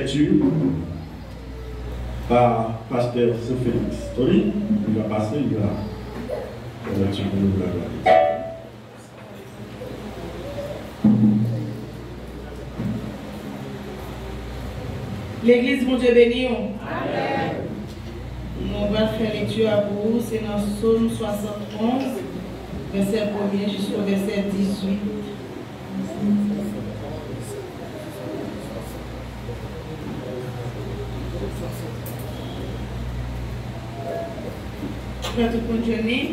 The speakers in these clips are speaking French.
lecture par Pasteur Saint-Félix. Tony, il va passer, il va la lecture pour nous la garder. L'église, mon Dieu béni. Amen. Nous allons faire lecture à vous, c'est dans Psaume 71, verset 1er jusqu'au verset 18. Tu vas tout continuer.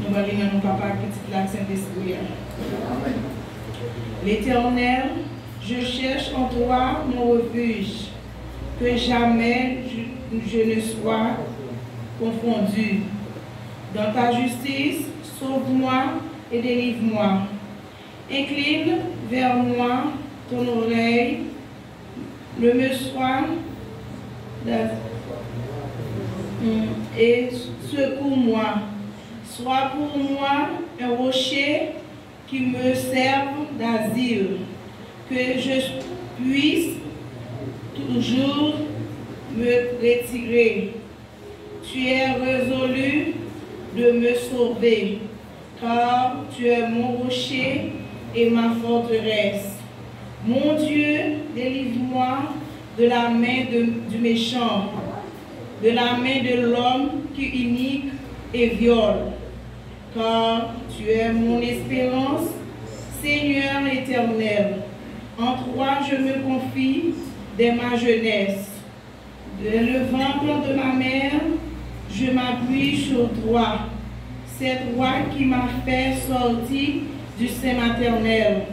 Nous allons lire mon papa qui dit la Saint-Esprit. L'Éternel, je cherche en toi mon refuge, que jamais je ne sois confondu. Dans ta justice, sauve-moi et délivre-moi. Incline vers moi ton oreille, ne me sois et secours-moi. Sois pour moi un rocher qui me serve d'asile, que je puisse toujours me retirer. Tu es résolu de me sauver, car tu es mon rocher et ma forteresse. Mon Dieu, délivre-moi de la main du méchant, de la main de l'homme qui inique et viole. Car tu es mon espérance, Seigneur éternel. En toi je me confie dès ma jeunesse. Dès le ventre de ma mère, je m'appuie sur toi. C'est toi qui m'as fait sortir du sein maternel.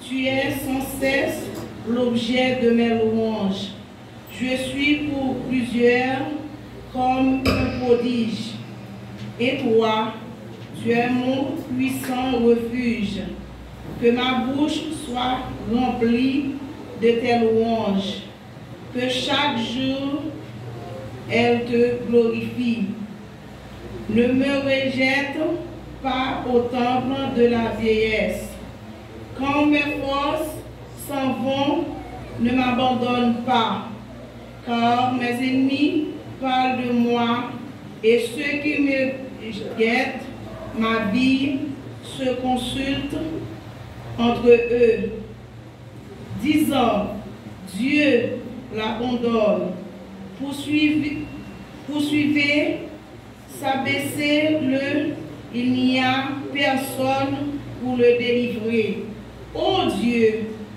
Tu es sans cesse l'objet de mes louanges. Je suis pour plusieurs comme un prodige. Et toi, tu es mon puissant refuge. Que ma bouche soit remplie de tes louanges. Que chaque jour, elle te glorifie. Ne me rejette pas au temple de la vieillesse. Quand mes forces s'en vont, ne m'abandonne pas. Car mes ennemis parlent de moi et ceux qui me guettent ma vie se consultent entre eux, disant, Dieu l'abandonne. Poursuivez, s'abaissez-le, il n'y a personne pour le délivrer. Ô Dieu,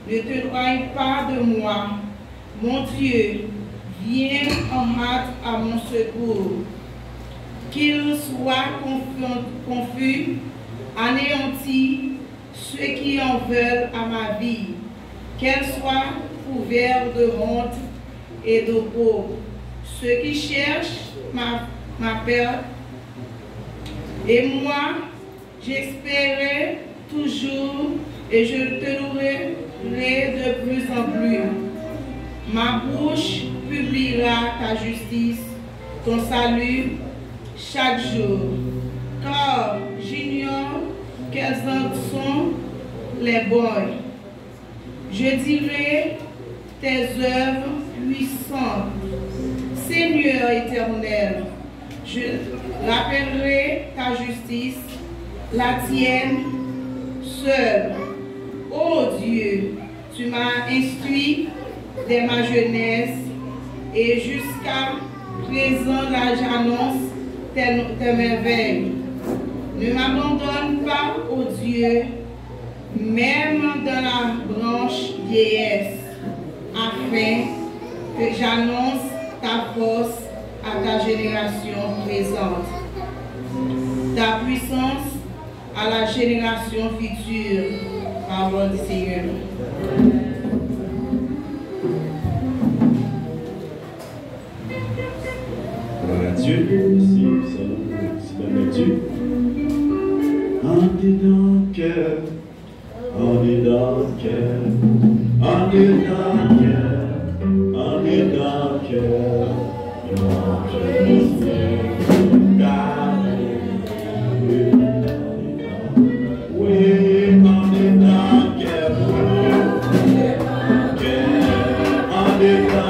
ne t'éloigne pas de moi. Mon Dieu, viens en hâte à mon secours. Qu'ils soient confus, anéantis, ceux qui en veulent à ma vie, qu'elle soit couverte de honte et de pauvre. Ceux qui cherchent ma perte, et moi, j'espérais toujours et je te louerai de plus en plus. Ma bouche publiera ta justice, ton salut, chaque jour, car j'ignore quelles en sont les bonnes. Je dirai tes œuvres puissantes. Seigneur éternel, je rappellerai ta justice, la tienne seule. Ô Dieu, tu m'as instruit dès ma jeunesse et jusqu'à présent là j'annonce tes merveilles. Ne m'abandonne pas, ô Dieu, même dans la branche vieillesse, afin que j'annonce ta force à ta génération présente, ta puissance à la génération future. Parole du Seigneur. Gloire à Dieu, ici, c'est Dieu. On est dans le cœur, on est dans le cœur, on est dans le cœur, on est dans le cœur. Oui, Yeah.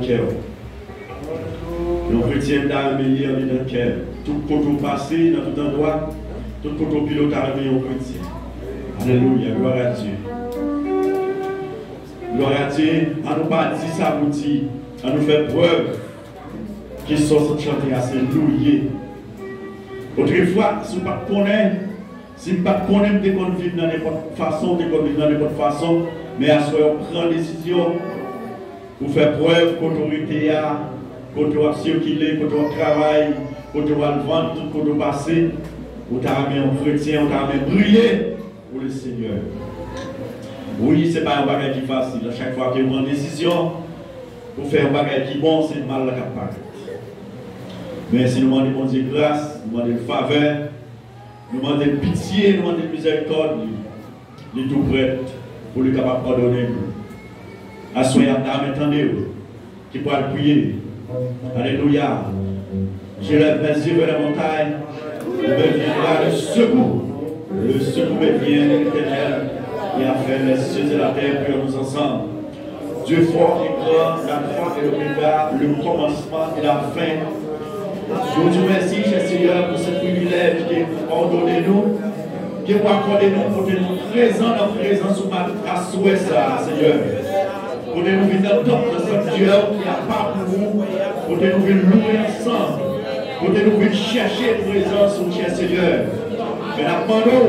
le cœur. Nos chrétiens d'armée en dans le cœur. Tout côté passé, dans tout endroit, tout côté pilote armé en chrétien. Alléluia, gloire à Dieu. Gloire à Dieu, à nous pas dire ça pour dire, à nous faire preuve qu'ils sont chantés assez loués. Autrefois, si vous ne connaissez pas, si vous ne connaissez pas, vivre dans n'importe façon, mais à ce moment on prend décision pour faire preuve qu'autorité a, quand on a circulé, quand on travaille, quand on va le vendre, tout quand on passe, on t'a mis en chrétien, on t'a mis briller pour le Seigneur. Oui, ce n'est pas un bagage qui est facile. À chaque fois que vous prenez une décision, pour faire un bagage qui est bon, c'est mal à paraître. Mais si nous demandons Dieu grâce, nous demandons faveur, nous demandons pitié, nous demandons miséricorde, il est tout prêt pour lui capable de pardonner. Assoyez attendez-vous, qui pourra prier. Alléluia. Je lève mes yeux vers la montagne, me viendra le secours. Le secours me vient de l'Éternel, qui a fait les cieux et la terre pour nous ensemble. Dieu fort et grand, la foi et le commencement et la fin. Je vous remercie, cher Seigneur, pour ce privilège qui est ordonné nous, qui est accordé nous pour nous présents dans la présence à souhait ça, Seigneur. Pour nous venir dans le temple de Saint-Dieu qui a pas pour nous, pour nous venir louer ensemble, pour nous venir chercher la présence, cher Seigneur. Mais apprenons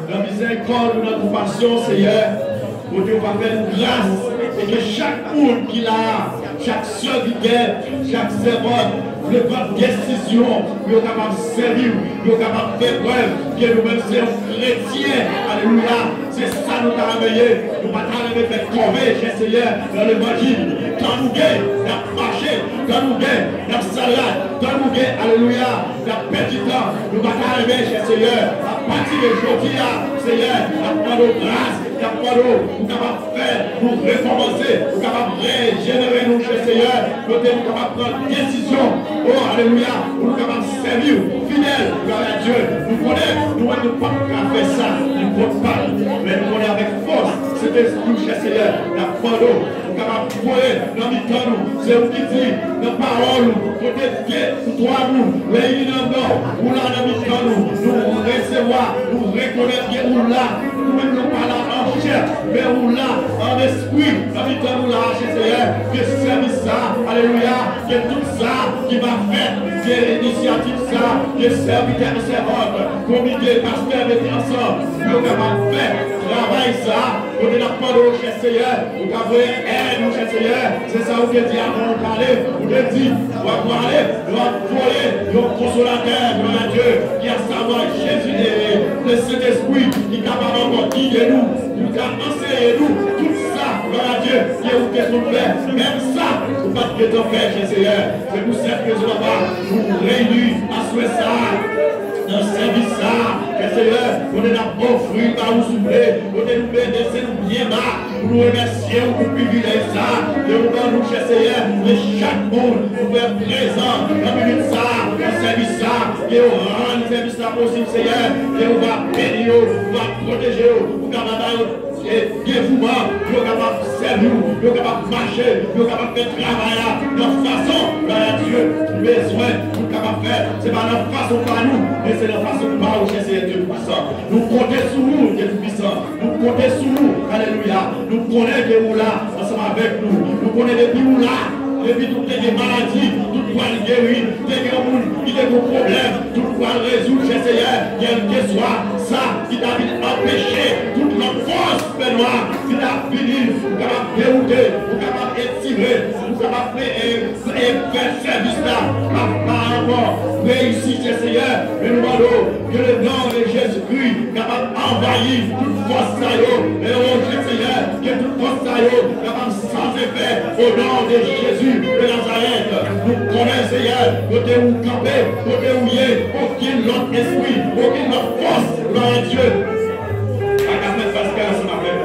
la miséricorde, notre compassion, Seigneur, pour nous faire grâce et que chaque monde qui l'a, chaque soeur qui guerre, chaque servante, le pas de décision, nous sommes capables de servir, nous sommes capables de faire preuve que nous-mêmes sommes chrétiens. Alléluia. C'est ça nous avons ramené. Nous ne pouvons pas faire tomber, cher Seigneur, dans l'évangile. Quand nous gagnons, nous avons marché. Quand nous gagnons, nous avons salade. Quand nous gagnons, alléluia, nous avons perdu du temps. Nous ne pouvons pas arriver, cher Seigneur. À partir d'aujourd'hui, Seigneur, nous avons de grâce. Nous sommes capables de faire, nous recommencer, nous sommes capables de régénérer nous, cher Seigneur. Nous sommes capables de prendre décision. Oh, alléluia, nous sommes capables de servir, fidèles, gloire à Dieu. Nous connaissons, nous ne pouvons pas faire ça, nous ne pouvons pas, mais nous connaissons avec force cet esprit, cher Seigneur, la parole. Nous sommes capables de voir dans le temps, c'est vous qui dit, dans la parole, côté Dieu, pour toi, nous, réunis dans le nord, nous là dans le temps, nous recevoir, nous reconnaître Dieu, nous là, nous-mêmes nous parlons en chair, mais nous là, en esprit, dans le temps, nous là, cher Seigneur, que service ça, alléluia, que tout ça qui va faire, que l'initiative ça, que serviteur et servante, comité, pasteur, mettez ensemble, nous sommes capables de faire, travail ça, nous sommes capables de cher Seigneur, nous avons aide, nous cher Seieur, c'est ça vous dit avant de parler, vous devez dire, on va parler, on va voler, nos consolateurs, gloire à Dieu, qui a savoir Jésus et le Saint-Esprit, qui est capable encore de guider nous, nous a enseigné nous, tout ça, gloire à Dieu, qui est où qu'est-ce qu'on fait, même ça, nous pas de faire, cher Seigneur, c'est pour cette raison-là, nous réunir à souhait ça, dans ce service ça, cher Seieur, on est là pour offrir, par vous souffler, on est nous laisser nous bien bas, pour nous remercier, pour privilégier ça, et nous nous, cher Seigneur, de chaque monde, pour faire présent, dans le minute ça, dans le service ça, et on rend le service là possible, Seigneur, et on va bénir, on va protéger, on va dévouement, nous sommes capables de servir, nous sommes capables de marcher, nous sommes capables de faire travail de façon, Dieu, besoin, nous sommes capables de faire, ce n'est pas notre façon par nous, mais c'est la façon par où Jésus est Dieu puissant. Nous comptons sur nous, Dieu puissant, nous comptons sur nous, alléluia, nous connaissons que vous là, ensemble avec nous, nous connaissons depuis vous là. Depuis toutes les maladies, tout quoi le guérir, des gens qui ont des problèmes, tout quoi le résoudre, cher Seigneur, quel que soit ça qui t'a empêché, toute notre force, Benoît, qui t'a fini, vous capable de dérouter, vous capable d'étirer, vous capable de faire service là, pas encore réussi, cher Seigneur, mais nous demandons que le nom de Jésus-Christ capable d'envahir toute force ça et oh, cher Seigneur, que toute force ça capable sans effet au nom de Jésus. De Nazareth, nous connaissons Seigneur, côté où camper, côté où y est, aucun autre esprit, aucune autre force, gloire à Dieu. À Capet Pascal, ça m'appelle.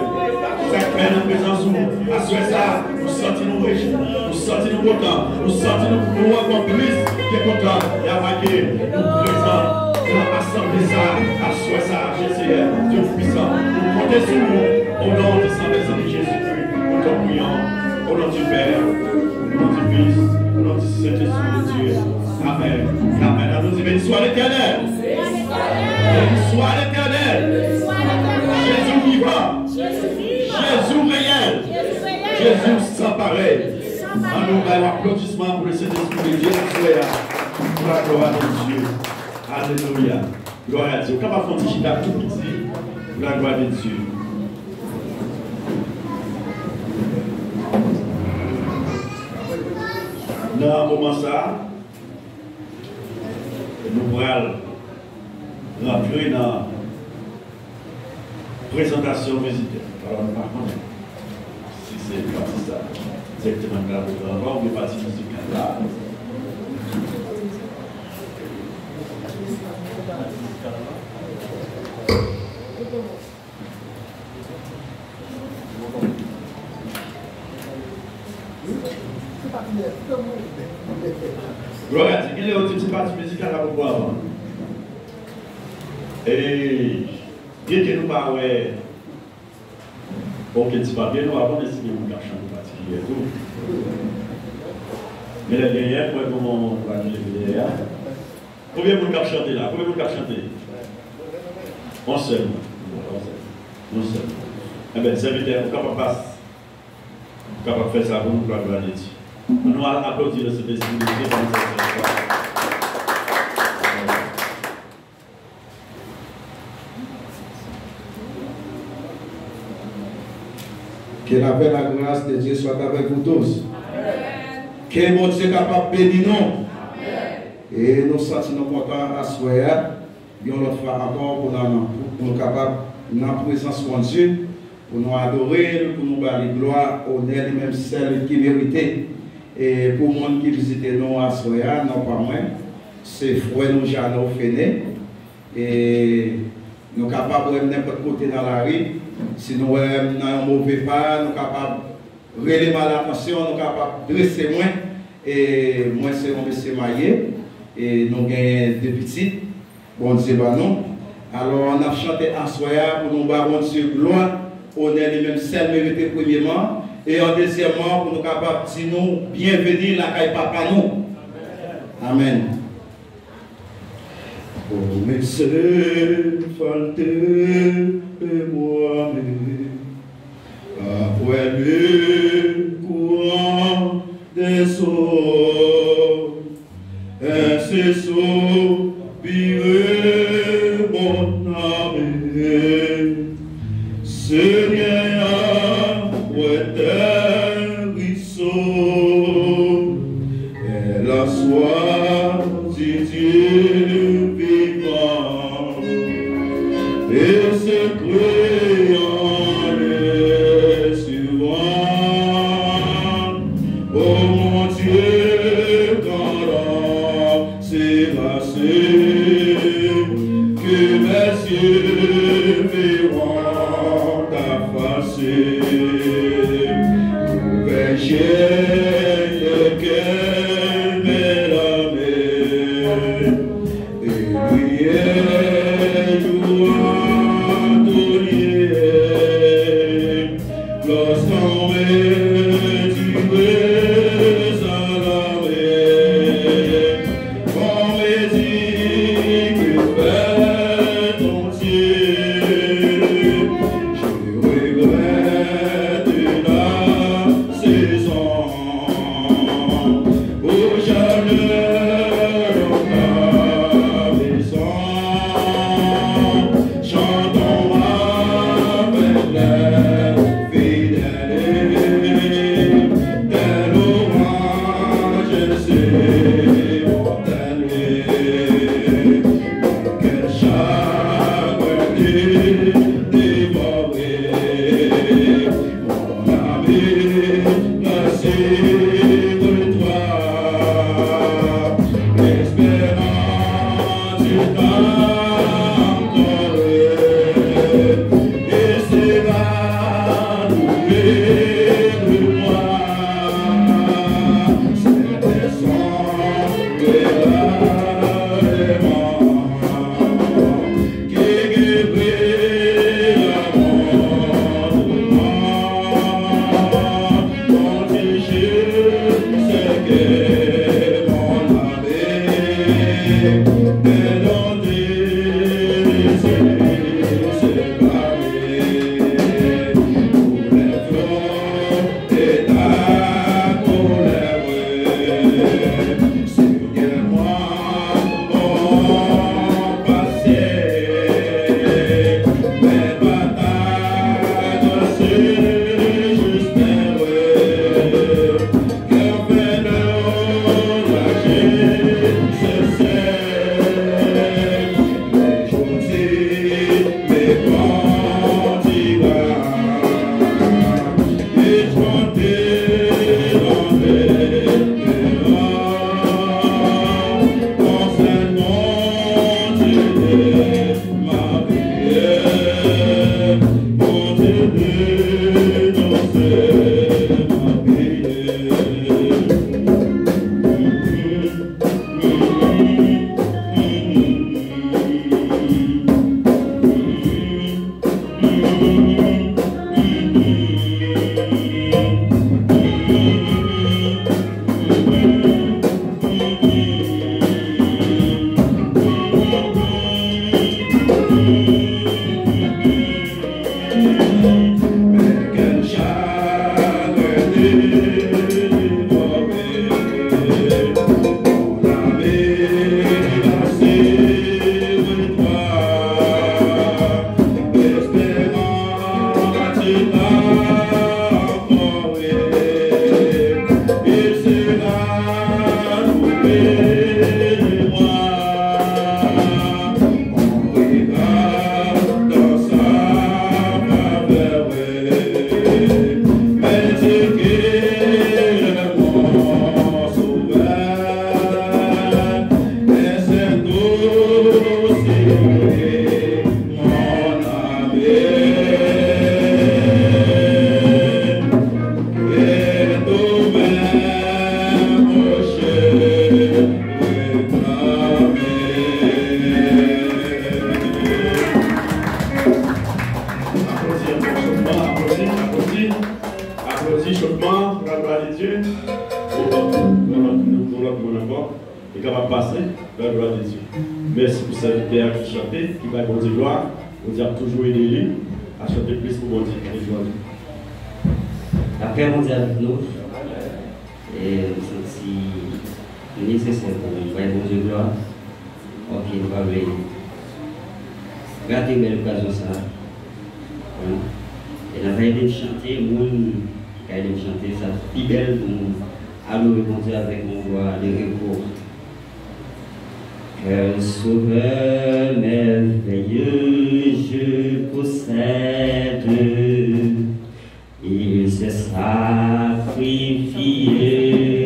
Chaque peine en présence, à ce ça, nous sentons-nous riches, nous sentons-nous contents, nous sentons-nous encore plus que contents. Et avant que nous présents, nous assemblons ça, à ce ça, Jésus, Dieu puissant. Nous comptons sur nous, au nom du Saint-Esprit de Jésus-Christ. Nous t'en prions, au nom du Père. Nom du Fils, nom du Saint-Esprit de Dieu. Amen. Amen. Applaudissez. Béni soit l'Éternel. Béni soit l'Éternel. Jésus vivant. Jésus réel. Jésus sans pareil. En nous, un applaudissement pour le Saint-Esprit de Dieu. Pour la gloire de Dieu. Alléluia. Gloire à Dieu. Quand on va faire un petit tout petit, pour la gloire de Dieu. Dans un moment ça, nous allons rentrer dans la présentation visiteur. Alors, par contre, si c'est parti ça, exactement là, on est parti musical là. Gloire à Dieu. Il y a une petite partie musicale là pour voir. Et bien que nous parlons, ok, tu parles bien, nous avons décidé de faire chanter particulier. Mais la dernière, pour comment on va dire, combien de monde qui chanter là? Combien de monde qui chanter? On seul. On seul. Eh bien, serviteur, on est capable de faire ça pour nous pour la gloire de Dieu. On va applaudir le Saint-Esprit de Dieu dans cette soirée. Que la paix et la grâce de Dieu soit avec vous tous. Amen. Que mon Dieu est capable de bénir nous. Et nous sentons contents à soir. Bien l'autre fois encore pour nous capables dans la présence de Dieu, pour nous adorer, pour nous donner gloire, honneur et même celle qui mérite. Et pour les gens qui visitent nous à soir, non pas moi, c'est frère nous Jeannot Féné. Et nous sommes capables de n'importe côté dans la rue. Si nous sommes dans un mauvais pas, nous sommes capables de relever l'attention, nous sommes capables de dresser moins. Et moi, c'est un monsieur Maillé. Et nous avons deux petits. Bon Dieu, nous. Alors, on a chanté en soya pour nous voir bon Dieu gloire. On est les mêmes celles méritées premièrement. Et en deuxièmement, pour nous capables de dire nous, bienvenue la caille papa nous. Amen. Oh, mais c'est falté et moi-même, après le courant des eaux, ainsi soupirer mon âme, Seigneur, ouais tes ruisseaux, et la soie du Dieu vivant, et c'est créant les suivants, oh mon Dieu, quand c'est passé, que mes yeux verront ta face, j'ai le cœur mélangé, et lui est louant lorsqu'on me dit à la mer, on me dit que fait ton Dieu, je regrette la saison où j'allais en la maison, chantons avec les fidèles, tel orage c'est mortel, quel chagrin dévoré, mon ami, merci de toi, l'espérance du temps et c'est va louer de moi, c'est des sons de l'agrément qui guérit l'amendement, quand il Merci pour cette terre qui chantait, qui va grandir gloire. On dit toujours aider lui à chanter plus pour mon Dieu. Après, on dit avec nous, et c'est nécessaire pour nous, voyez mon Dieu gloire. Ok, on va veiller. Regardez belle occasion ça. Et la veille de chanter, moi, qui a de chanter, ça plus belle pour nous. Adorer mon Dieu avec mon voix de recours. Quel sauveur merveilleux je possède, il s'est sacrifié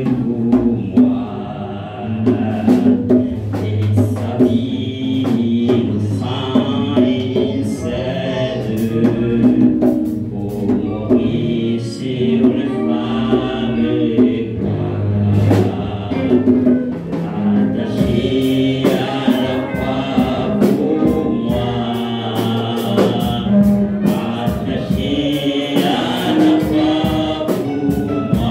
pour moi, et sa vie innocente il cède, pour mourir sur le fameux croix, attaché attaché à la croix pour moi.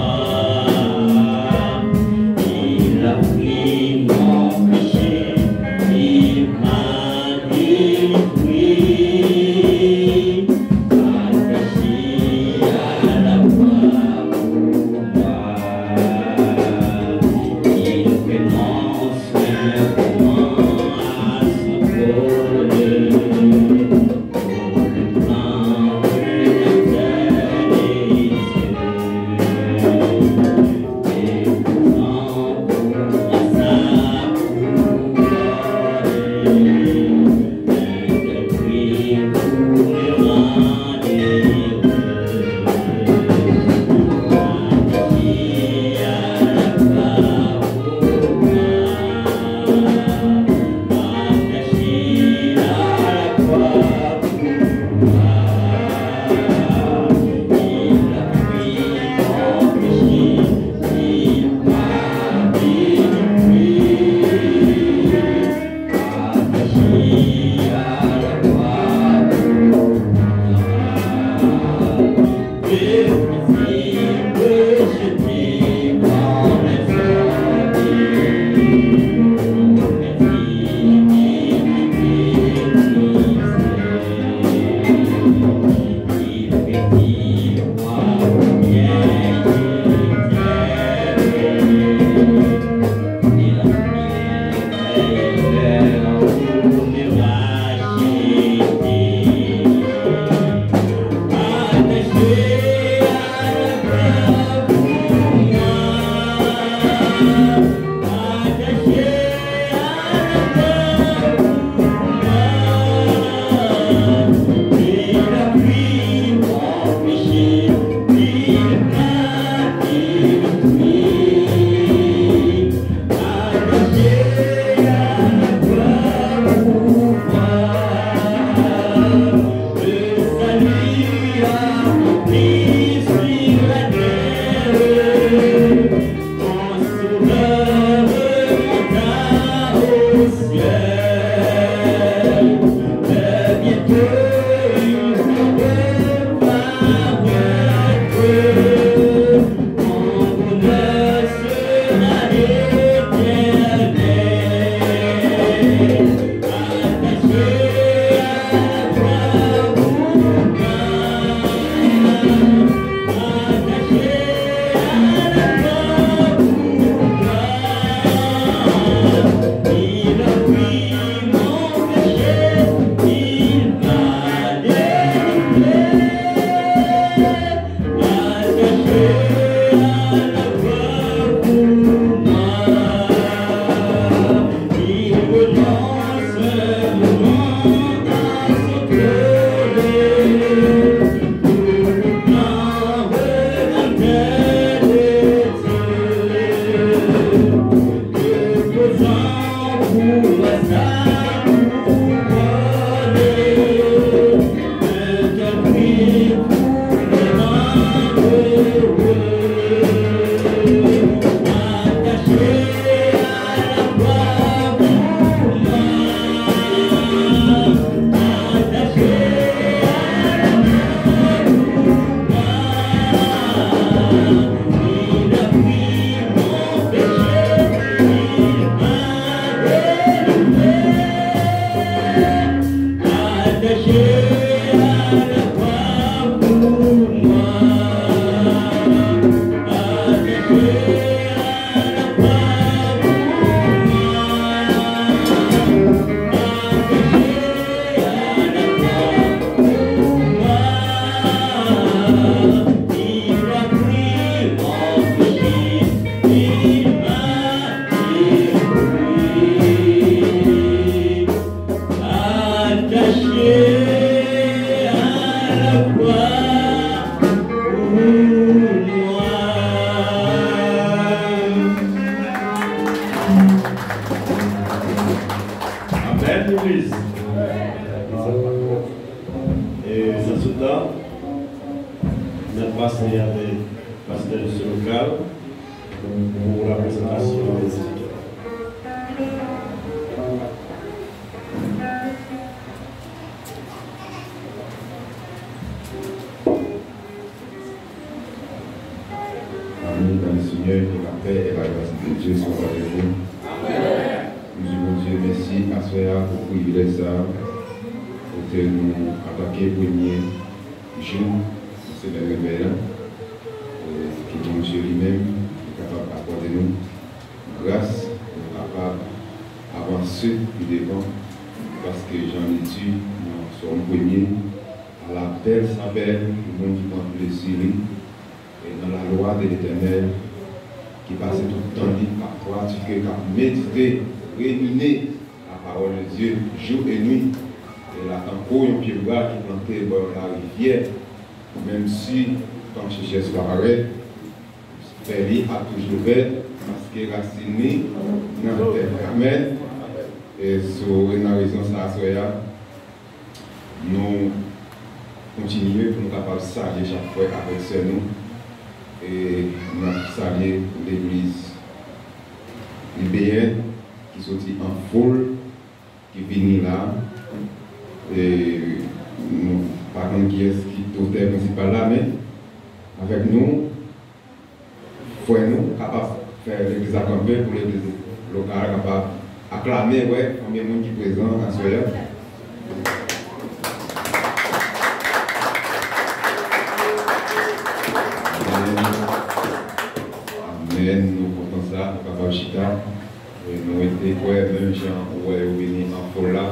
Nous étions même gens où nous venons en Fola.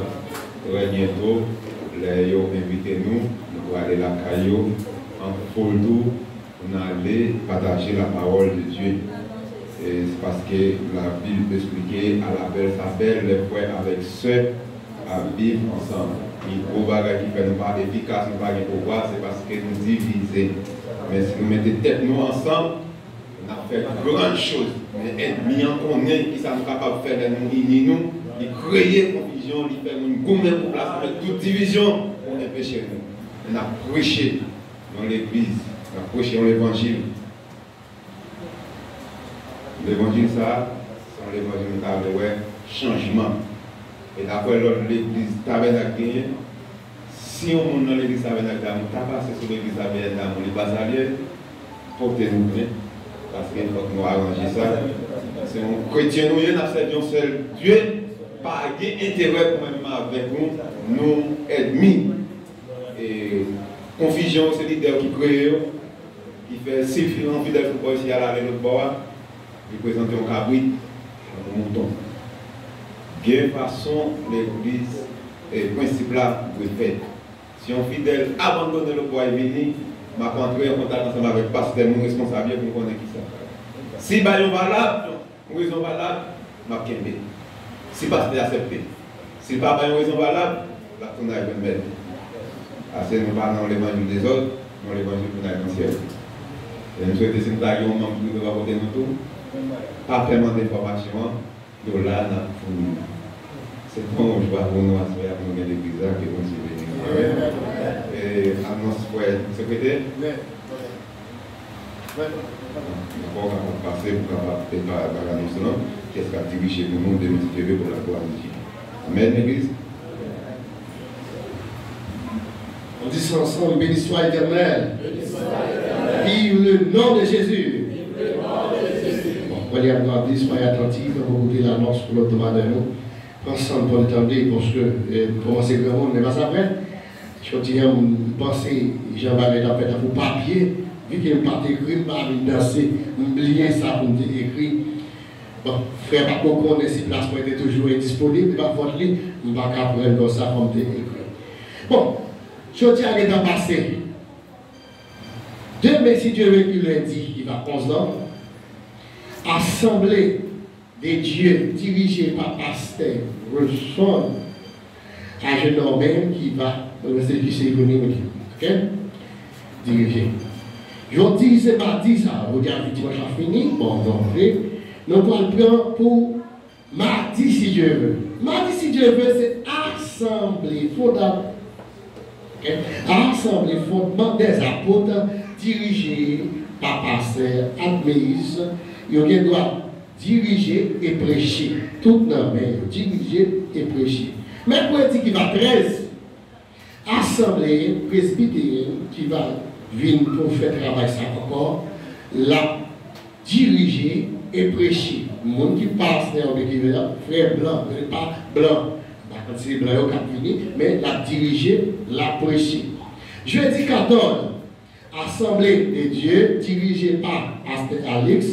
Très bientôt, les gens invité nous pour aller à la Caillou, en Foldou, on allait partager la parole de Dieu. Et c'est parce que la Bible expliquait à la belle sa belle, les frères avec ceux à vivre ensemble. Il faut qui fait nous pas efficace, nous pas pouvoir, c'est parce que nous divisons. Mais si nous mettons tête nous ensemble, on a fait grandes choses. Mais ennemis en connaît qui sont capables de faire nous unir nous, de créer confusion, de faire une gourmet pour place, de toute division pour empêcher nous. On a prêché dans l'église, on a prêché dans l'évangile. L'évangile, ça, c'est l'évangile qui a changement. Et d'après l'église tabernacle, si on est dans l'église tabernacle, on a passé sur l'église tabernacle, on est basalier, portez-nous bien. Parce qu'il faut que nous arrangions ça. C'est un chrétien, nous avons un seul Dieu, pas d'intérêt pour même avec nous, nous ennemis. Et confusion, c'est l'idée qui crée, qui fait si fidèle pour ici à l'aller l'autre bord, qui présente un cabrit, un mouton. Quelle façon l'église et le principe là doit faire. Si on fidèle abandonne le bois et venir, je vais entrer en contact ensemble avec le pasteur, mon responsable pour connaître qui ça. Si je suis valable, une raison valable, je vais kembe. Si le pasteur accepte. Si le pas une raison valable, la tourne va me mettre. Parce que nous parlons de l'évangile des autres, non l'évangile pour nous dans le ciel. Et nous souhaitons que nous ayons un membre qui nous va porter nous tout. Pas vraiment d'informations, de là, nous c'est bon, je vois pour nous à ce moment pour nous gagner l'église qui est considérée. Et annonce pour le secrétaire. D'abord, on va passer pour préparer l'annonce. Qu'est-ce qu'a dirigé pour nous de nous TV pour la gloire de Dieu. Amen, l'église. On dit ça ensemble, béni soit éternel. Vive le nom de Jésus. On va dire à gloire, soyez attentifs, on va écouter l'annonce pour l'autre demande de nous. Ensemble pour l'étendre, parce que pour moi c'est grand monde, mais pas après. Je continue à penser, Jean-Marie a fait pour papier, vu qu'il n'a pas écrit, il m'a danser, oublier ça pour me écrire. Bon, frère, pas qu'on connaît si place pour être toujours disponible, il va votre lit, il ne va pas prendre comme ça comme écrit. Bon, je tiens à l'état passé. Demain, si Dieu veut qu'il lundi, il va 11 ans, assemblée des dieux dirigés par pasteur Wilson à jeune homme qui va dans le service économique. Ok? Dirigé. Je dis, c'est mardi, ça, vous dites, dimanche a fini. Bon, donc, nous allons prendre pour mardi, si Dieu veut. Mardi, si Dieu veut, c'est assemblée fondamentaire. Okay? Assemblée fondamentaire des apôtres dirigés par pasteur Adméis. Il doit diriger et prêcher. Tout le monde, diriger et prêcher. Mais pour dire qu'il va 13, assemblée presbytérienne qui va venir pour faire travail ça encore, la diriger et prêcher. Le monde qui passe dans l'équivalent, frère blanc, pas blanc, quand c'est blanc, mais la diriger, la prêcher. Jeudi 14, assemblée des dieux dirigée par Pasteur Alex.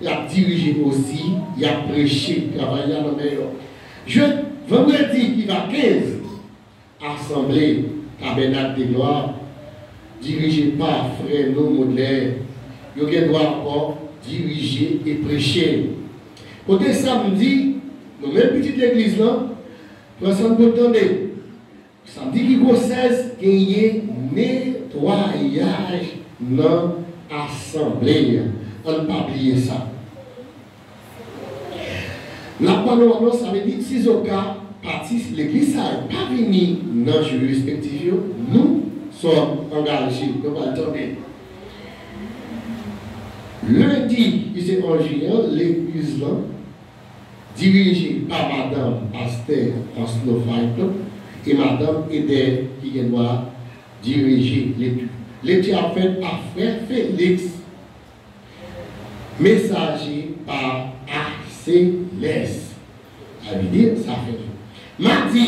Il a dirigé aussi, il a prêché, travaillé dans le meilleur. Vendredi qui va 15, assemblée, tabernacle de gloire, dirigé par frère No Modèle. Il doit encore diriger et prêcher. Côté samedi, nous même petite église là, nous sommes entendez. Samedi qui go 16, il y a nettoyage dans l'assemblée. On ne peut pas oublier ça. La parole, ça veut dire que si au cas, l'église n'a pas venu dans le jeu respectif, nous sommes engagés. Nous allons attendre. Lundi, qui est en juillet, l'église dirigée par Madame Pasteur Oslo et Madame Eder qui doit diriger l'étude. L'étude a fait par frère Félix. Messager par ACLS. Ça veut dire, ça fait. Mardi,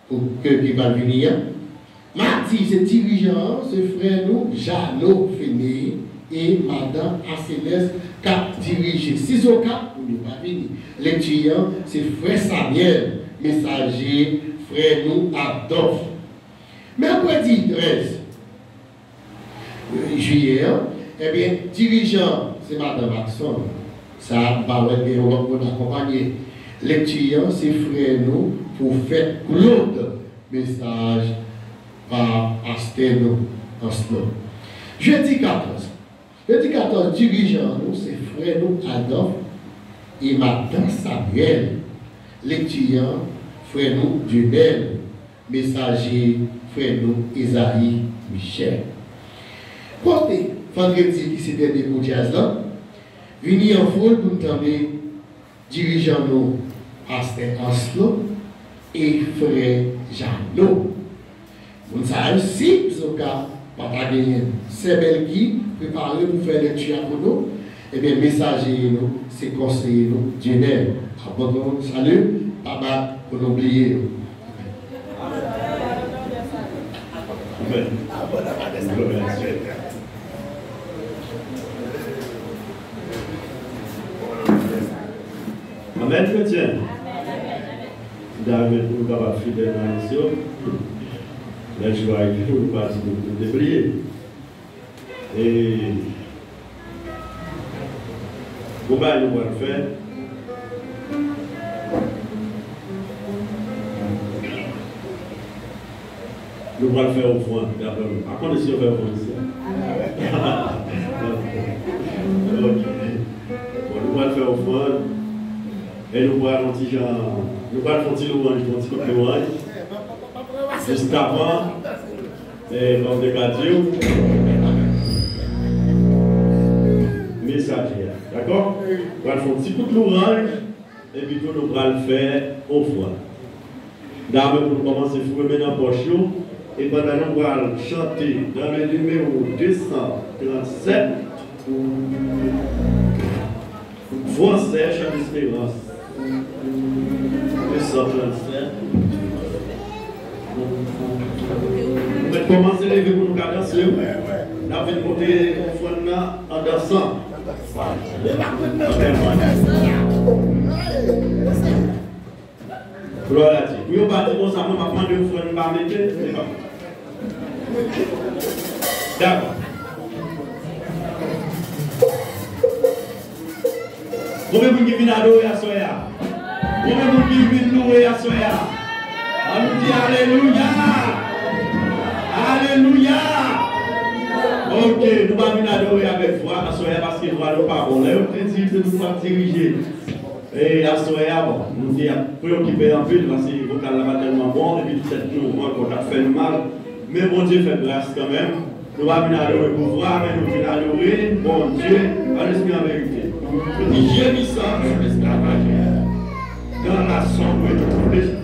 pour que qui va venir, mardi, c'est dirigeant, ce frère nous, Jeannot Féné, et madame Acéleste qui a dirigé. Si au cas, vous ne pas venir. Lecture, c'est frère Samuel, messager, frère nous Adolphe. Mercredi 13 juillet, eh bien, dirigeant, c'est madame Maxon. Ça va être on accompagner. Lecture, c'est frère nous pour faire Claude, message par Asténo en slow. Jeudi 14. Jeudi 14, dirigeant, nous, c'est frère nous Adolphe et madame Samuel. Lecture, frère nous Dunel, messager, frère nous Isaïe Michel. Côté, vendredi qui s'est dernier pour jazz là, venir en foule pour nous tomber, dirigeant nous, Pasteur Anslo et frère Jeannot. Vous savez, si vous avez gagné, c'est belle qui préparé pour faire lecture pour nous, et bien, messager nous, c'est conseiller nous, Jenel. Abandon, salut, papa, pour n'oublier. Amen. Amen, chrétien. David, nous avons fidèle dans la mission. La joie est toujours partie de débrier. Et comment nous allons le faire? Nous allons le faire au fond, d'abord. À quoi est-ce qu'on fait au fond ici? Nous allons le faire au fond. Et nous allons faire un petit louange, juste avant, et comme des gadieux, messager. D'accord? Nous allons faire un petit coup de louange, et puis nous allons le faire au fond. D'abord, nous commençons à fouiller dans la poche, et pendant nous allons chanter dans le numéro 237, Français, chant d'espérance. 237. Vous pouvez commencer à lever pour nous cadencer. Nous avons monté en dansant. Gloire à Dieu. Vous avez dit, bon, ça va prendre une fois, nous allons mettre. D'accord. Combien de gens viennent adorer à Soya? Combien de gens viennent louer à Soya? On nous dit Alléluia! Alléluia! Ok, nous allons venir adorer avec foi à Soya parce que nous allons pas bon. Là, on dit que nous allons diriger. Et à Soya, bon, nous sommes préoccupés en ville parce que le vocal là tellement bon et puis tout cette mouvement qu'on a fait mal. Mais bon Dieu fait grâce quand même. Nous allons venir adorer pour voir, mais nous venons adorer, bon Dieu, à l'esprit en vérité. J'ai mis ça sur l'esclavage dans la sombre de tous les gens.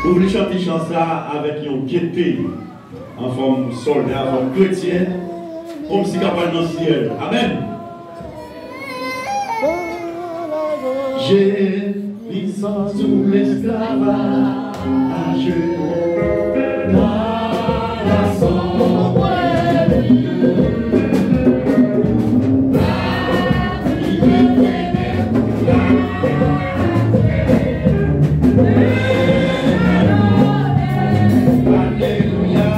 Vous voulez chanter ça avec une gaieté en forme soldat, en forme chrétienne, comme si capable dans le ciel. Amen. J'ai mis ça sous l'esclavage dans la sombre de Alléluia.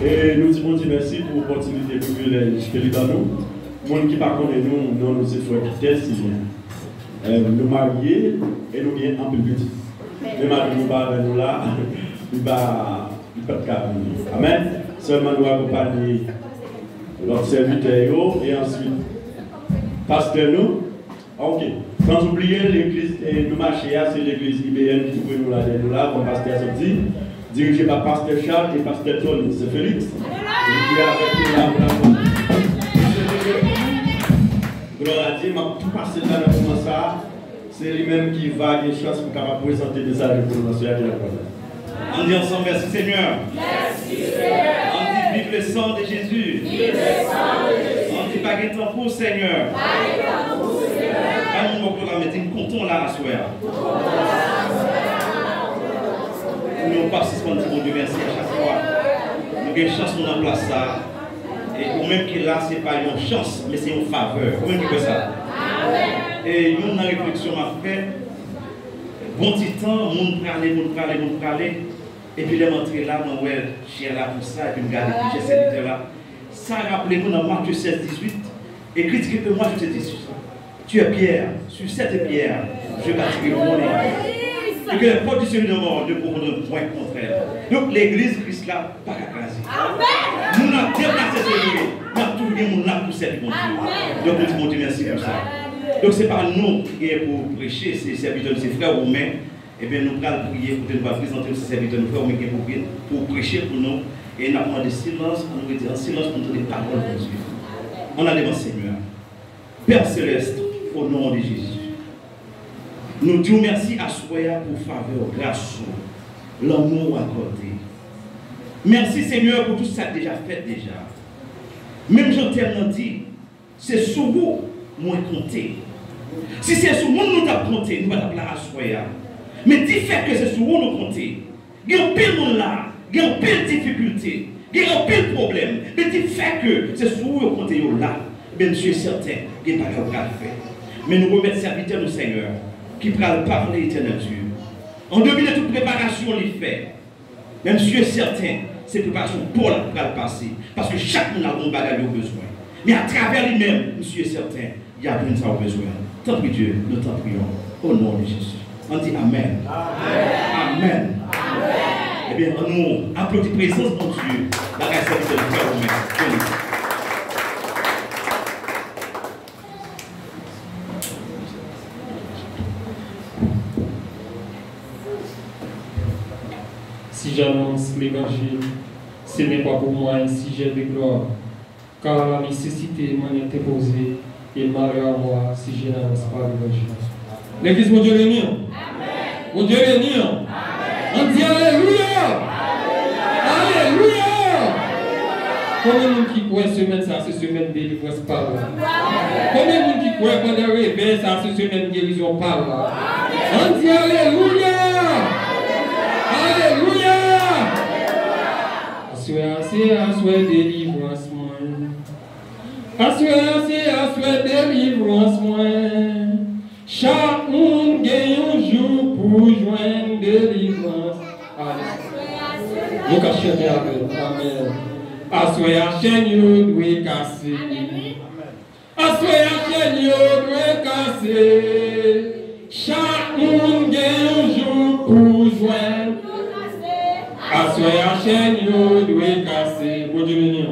Et nous disons merci pour l'opportunité de privilège que nous avons. Les gens qui ne connaissent nous, nous sommes frères vitesse, nous mariés et nous sommes un peu petits. Même si nous ne sommes pas avec nous là, nous ne sommes pas venir. Amen. Seulement nous accompagner notre serviteur et ensuite pasteur nous. Ok. Sans oublier l'église, nous marchons, c'est l'église IBN qui peut nous la donner là, comme pasteur a dit, dirigé par pasteur Charles et pasteur Tony, c'est Félix. Gloire à Dieu, tout passer là dans ça, c'est lui-même qui va avoir une chance pour capable présenter des arrêts pour nous. On dit ensemble, merci Seigneur. Merci Seigneur. On dit vive le sang de Jésus. Vive le sang de Jésus. On dit pas de temps pour Seigneur. Pas de temps pour Seigneur. Quand nous nous comptons là à soir. Nous participons de Dieu, merci à chaque fois. Nous avons une chance pour nous place ça. Et pour même qu'il là, ce n'est pas une chance, mais c'est une faveur. Comment on dit ça? Et nous, dans la réflexion à faire, bon petit temps, nous parler. Et puis les montrer là, moi, ouais, j'ai là pour ça, et puis me garder, j'ai cette là. Ça, rappelez-vous dans Marc 16, 18. Écrit que moi, je te dis, tu es pierre, sur cette pierre, je bâtirai mon église. Et que les portes du Seigneur de mort ne pourront ne point contre elle. Donc l'église Christ là, pas qu'à craser. Nous n'avons déplacé ce lieu. Nous avons tout bien, nous avons tout cette mon Dieu. Donc nous disons Dieu merci pour ça. Donc ce n'est pas nous qui est pour prêcher, c'est serviteurs de ses frères romains. Et bien nous allons prier pour nous présenter ces serviteurs de frères romains pour prêcher pour nous. Et nous avons demandé silence, on nous dit en silence pour entendre les paroles de Dieu. On a devant Seigneur. Père Céleste, au nom de Jésus. Nous disons merci à Soya pour faveur, grâce, l'amour accordé. Merci Seigneur pour tout ça déjà fait déjà. Même Jean Terre dit, c'est sur vous, moi compter. Si c'est sur vous, nous avons compté, nous allons appeler à Soya. Mais dis fait que c'est sur vous, nous compter. Il y a un pile monde là, il y a un pile difficulté, il y a un pile problème. Mais dis fait que c'est sur vous, nous compter là. Bien sûr, certain, il n'y a pas de faire. Mais nous remettons serviteurs, nous Seigneur, qui pourra parler éternel Dieu. En devine toute préparation, les fait. Même si je suis certain, c'est préparation pour la passer. Parce que chaque monde a un bagage besoin. Mais à travers lui-même, monsieur est certain, il y a plein de ça au besoin. Tant pis Dieu, nous t'en prions. Au nom de Jésus. On dit Amen. Amen. Amen. Eh bien, nous applaudissons la présence de Dieu. La grâce de Dieu, Amen. Si j'annonce l'évangile, ce n'est pas pour moi un sujet de gloire, car la nécessité m'en est imposée et malheur à moi si je n'annonce pas l'évangile. L'église, mon Dieu béni. Mon Dieu béni. On dit Alléluia. Alléluia. Combien de monde qui croit semaine ça, c'est semaine délivrance par là? Combien de monde qui croit pendant le réveil ça, c'est semaine guérison par là? On dit Alléluia. Alléluia. Assoyez délivrance moi. Assoyez délivrance moi. Chaque monde gagne un jour pour joindre délivrance. Nous cachons avec. Amen. Assoyez chaîne yo doit casser. Assoyez chaîne yo doit casser. Chaque monde gagne un jour pour joindre. Assoyez chaîne yo doit casser. Bon Dieu béni.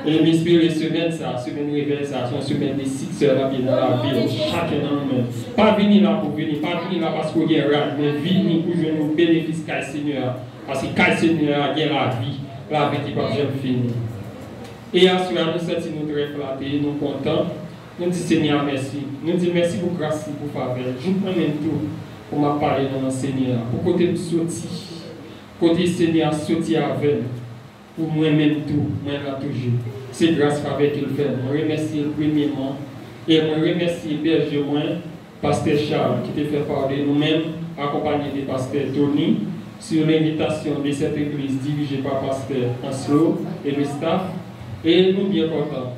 Et m'inspirer semaine ça, semaine réveil ça, c'est une semaine des 6 heures là dans la vie, chacun dans nous. Pas venir là pour venir, pas venir là parce qu'on y est rare, mais venir pour jouer nos bénéfices qu'à Seigneur. Parce que qu'à Seigneur a la vie qui va jamais finir. Et à ce moment, nous sentons nous très flattés, nous contents. Nous disons Seigneur merci. Nous disons merci pour grâce, pour faveur. Je prends même tout pour m'a parler dans le Seigneur. Pour côté de sortir, côté Seigneur sortir avec nous. Pour moi-même tout, moi là toujours. C'est grâce avec qu'il fait. Je remercie premièrement et je remercie berger moi, pasteur Charles, qui t'a fait parler nous-mêmes, accompagné de pasteur Tony, sur l'invitation de cette église dirigée par pasteur Anslo et le staff. Et nous bien contents.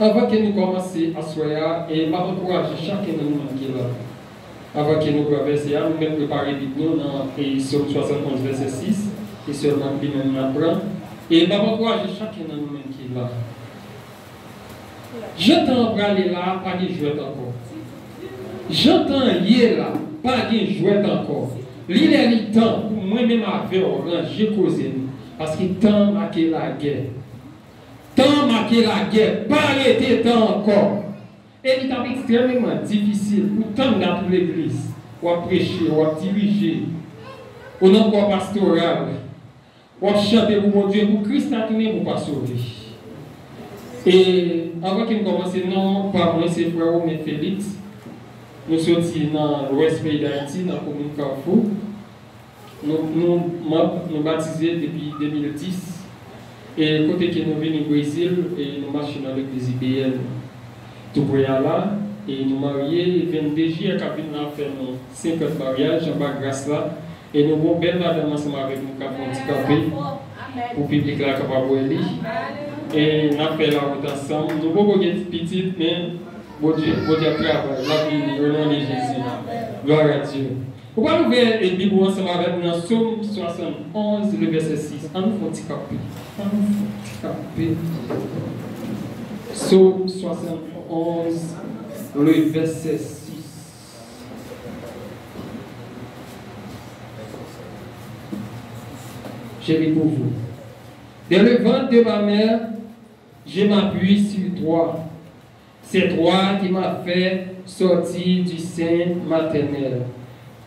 Avant que nous commencions à soyer, et je encourager chacun de nous qui est là. Avant que nous traversions, nous même préparer nous dans Psaume 71, verset 6. Et seulement qui nous apprend. Et je encourager chacun de nous qui est là. J'entends parler là, pas de jouet encore. J'entends lier là, pas de jouet encore. Il est le temps pour moi-même avec ranger causé. Parce que temps marqué la guerre. Temps marqué la guerre, pas arrêter temps encore. Et il est extrêmement difficile pour tant dans l'église, pour prêcher, pour diriger, pour encore pastoral. Pour chanter pour mon Dieu, pour Christ a tourné pour pas sauver. Et avant qu'il commence, non, pas moi, c'est frère Romain Félix. Nous sommes dans l'ouest pays d'Haïti, dans la commune Carrefour. Nous baptisés depuis 2010. Et côté que nous venons au Brésil, et nous marchons dans l'église IBL. Tout pour là, et nous mariés, 22 juillet, nous avons fait nos 50 mariages, en bas grâce là. Et nous avons belle madame ensemble avec nous qui avons handicapé pour le public là capable de lire. Et nous avons fait la route ensemble. Nous avons des petites, mais bon Dieu travaille, la vie, au nom de Jésus. Gloire à Dieu. Pourquoi nous ouvrir la Bible ensemble avec nous dans Psaume 71, le verset 6. On nous fait handicapé. On nous fait handicapé. Psaume 71, le verset 6. Je lis pour vous. Dans le ventre de ma mère, je m'appuie sur toi. C'est toi qui m'as fait sortir du sein maternel.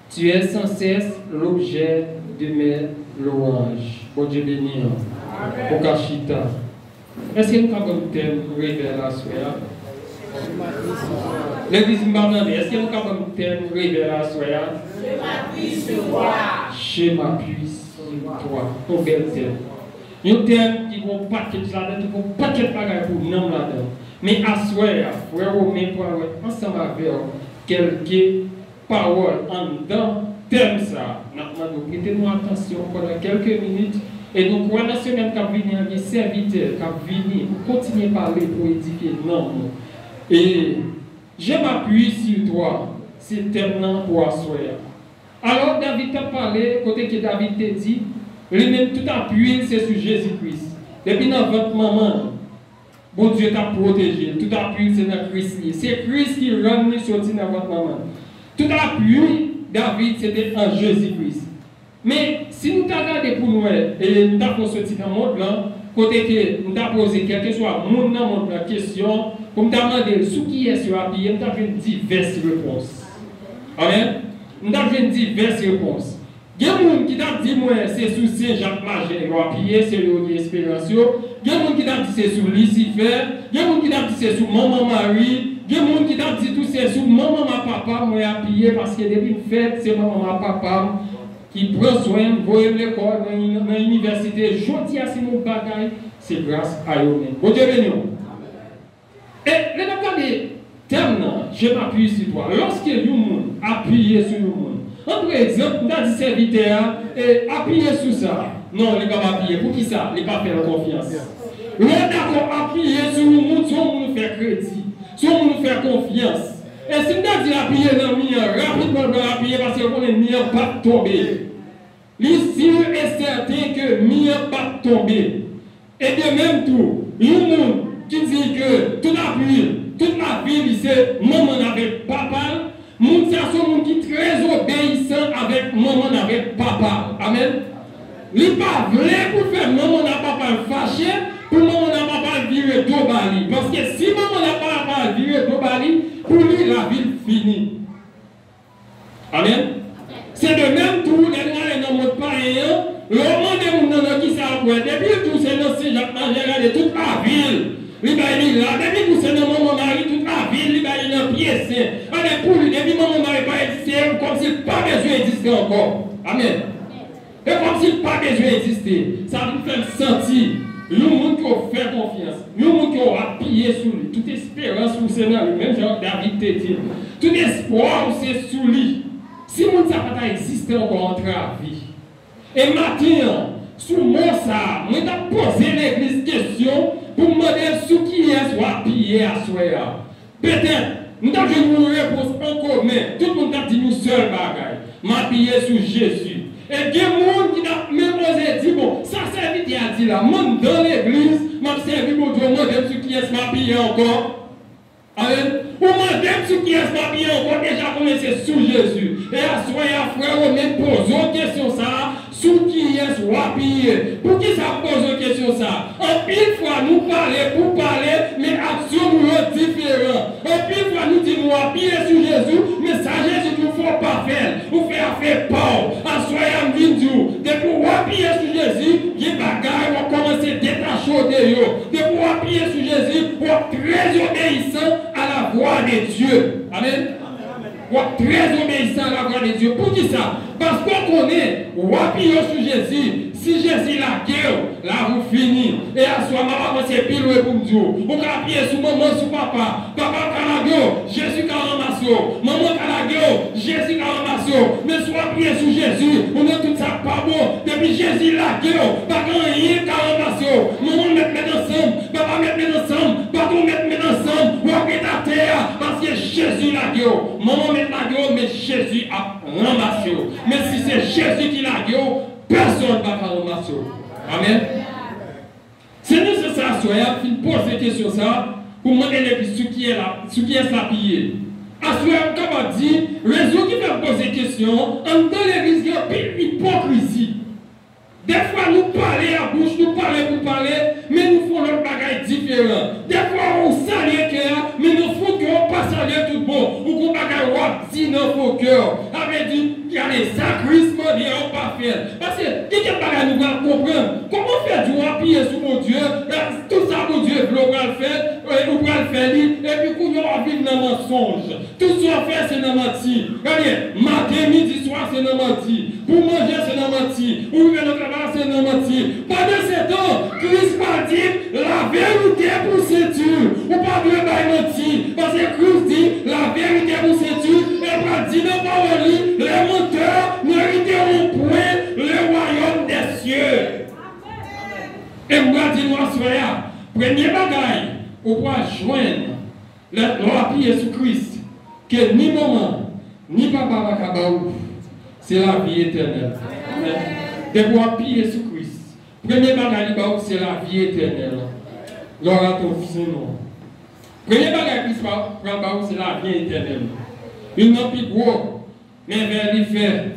Tu es sans cesse l'objet de mes louanges. Bon Dieu béni. Pour Kachita. Est-ce que nous avons un thème révélation? L'église Mbarnandé, est-ce que nous avons un thème révélation? Je m'appuie sur toi. Je m'appuie sur toi. Un bel thème. Un thème qui va paquet là-dedans, qui va paquet de bagages pour nous là-dedans. Mais à soi, frère Romain, ensemble avec quelques paroles en dedans, thème ça. Nous prêtez-nous attention pendant quelques minutes. Et donc, on a ce même qui a venu, un serviteur qui a venu pour continuer à parler, pour édifier. Non. Et je m'appuie sur toi. C'est thème pour asseoir. Alors, David t'a parlé, côté que David t'a dit, Lui-même, tout appui, c'est sur Jésus-Christ. Depuis dans votre maman, bon Dieu t'a protégé. Tout appui, c'est dans Christ. C'est Christ qui rend nous sortir dans votre maman. Tout appui, David, c'était en Jésus-Christ. Mais si nous avons regardé pour nous, et nous avons sorti dans le monde, côté que nous avons posé quel que soit le monde dans la question, pour nous demander ce qui est sur appui, nous avons diverses réponses. Amen. Nous avons diverses réponses. Il y a des gens qui ont dit moi c'est sous Saint-Jacques Majeur qui a appuyé, c'est l'Espérance. Il y a des gens qui ont dit c'est sous Lucifer. Il y a des gens qui ont dit c'est sous Maman Marie. Il y a des gens qui ont dit tout c'est sous Maman Papa moi appuyé parce que depuis une fête c'est Maman Papa qui prend soin de l'école dans l'université. Je dis à mon bagaille, c'est grâce à eux. Bon Dieu béni. Et les gens je m'appuie sur toi. Lorsque nous appuyons sur nous, par exemple, nous avons dit serviteur et appuyer sur ça. Non, il ne va pas appuyer. Pour qui ça? Il ne va pas faire confiance. Nous avons appuyé sur nous, si on nous fait crédit, si on nous fait confiance. Et si nous avons dit appuyer dans le mien, rapidement nous allons appuyer parce qu'on est mien pas tomber. L'ici est certain que mien pas tomber. Et de même tout, nous qui dit que tout appui, toute la vie, c'est maman avec papa. Moun sa son moun qui très obéissant avec maman avec papa. Amen. Li pas vrai pour faire maman et papa fâché, pour maman et papa virer tout bali. Parce que si maman et papa virer tout bali, pour lui la vie finie. Amen. C'est de même tout, les gens ne montrent pas rien. Le monde de moun qui s'apprête. Depuis tout c'est dans Saint-Jacques Majeur de toute la ville. Li ba li là, depuis que c'est dans mon mari, toute la ville, li ba li dans pied saint. Allez, pour lui, depuis mon mari pas existé, comme s'il pas besoin d'exister encore. Amen. Et comme s'il pas besoin d'exister. Ça nous fait sentir, nous, monde qui ont fait confiance, nous, monde qui ont appuyé sur lui, toute espérance pour c'est dans lui, même genre David te dit, tout espoir c'est sur lui. Si monde ça pas existé encore entre la vie. Et maintenant, sous moi ça, moi t'ai posé l'église question pour me demander ce qui est soit pillé à soi. Peut-être, nous avons une réponse en commun. Tout le monde a dit nous seul bagaille. M'a pillé sur Jésus. Et il y a des gens qui ont même osé dire, bon, ça servit à dire là, moi dans l'église, m'a servi mon Dieu, moi j'aime ce qui est m'a pillé encore. Amen. Ou moi j'aime ce qui est m'a pillé encore, déjà commencé sous Jésus. Et à soi, frère, on même pose une question ça. Sous qui est soit pillé. Pour qui ça pose une question ça? En pile fois nous parler pour parler, mais action nous est différent. En pile fois nous disons appuyer sur Jésus, mais ça Jésus nous faut pas faire. Vous faire peur. À soyez en vidéo. Depuis vous appuyer sur Jésus, les bagages vont commencer à détacher de vous. Depuis vous appuyer sur Jésus, vous êtes très obéissant à la voix de Dieu. Amen. Vous êtes très obéissant à la voix de Dieu. Pour qui ça? Parce qu'on connaît, ou appuyez sur Jésus. Si Jésus la guerre, là vous finissez. Et à soi, maman, c'est pile pour Dieu. Vous appuyez sur maman, sur papa. Papa Calagio, Jésus Calamasso. Maman Calagio, Jésus Calamasso. Mais soit appuyez sur Jésus, on a tout ça pas bon. Depuis Jésus la guerre, pas quand rien Calamasso. Maman mettre ensemble, papa mettre ensemble, papa mettre ensemble. Vous appuyez à terre, parce que Jésus la guerre. Maman mettre la guerre, mais Jésus a ramassé. Mais si c'est Jésus qui l'a gueule, personne ne va ramasser. Amen. C'est nécessaire, soyez, qu'il pose des questions ça, pour demander ce qui est là, ce qui est ça pillé. Assoyez, comme on dit, raison qui fait poser des questions, en dans l'église, il y a une hypocrisie. Des fois, nous parlons à bouche, nous parlons pour parler, mais nous faisons notre bagage différent. Des fois, on salue le cœur, mais nous faisons qu'on pas saluer tout bon. Ou qu'on bagage on dit dans vos cœurs. Avec dit, il y a des sacrifices, mais on pas faire. Parce que, qui est bagage nous va comprendre? Comment faire du appuyer sur mon Dieu? Tout ça, mon Dieu, nous va le faire, nous va le faire, et puis qu'on va vivre dans le mensonge. Tout ce qu'on fait, c'est dans le menti. Regardez, matin, midi, soir, c'est dans le menti. Pour manger, c'est dans le menti. Ou bien notre travail, c'est dans le menti. Pendant ce temps, Christ m'a dit, la vérité pour séduire. Ou pas de mentir. Parce que Christ dit, la vérité pour séduire. Et pas dit, non, pas les menteurs n'hériteront point le royaume des cieux. Et moi, dis-moi, frère, premier bagaille, on va joindre l'appuyer sur Christ, que ni maman, ni papa va cabaou, c'est la vie éternelle. Amen. De pouvoir appuyer sur Christ. Premier bagage, c'est la vie éternelle. Gloire à ton Saint-Nom. Premier bagage, c'est la vie éternelle. Il n'a plus gros, mais vers lui fait.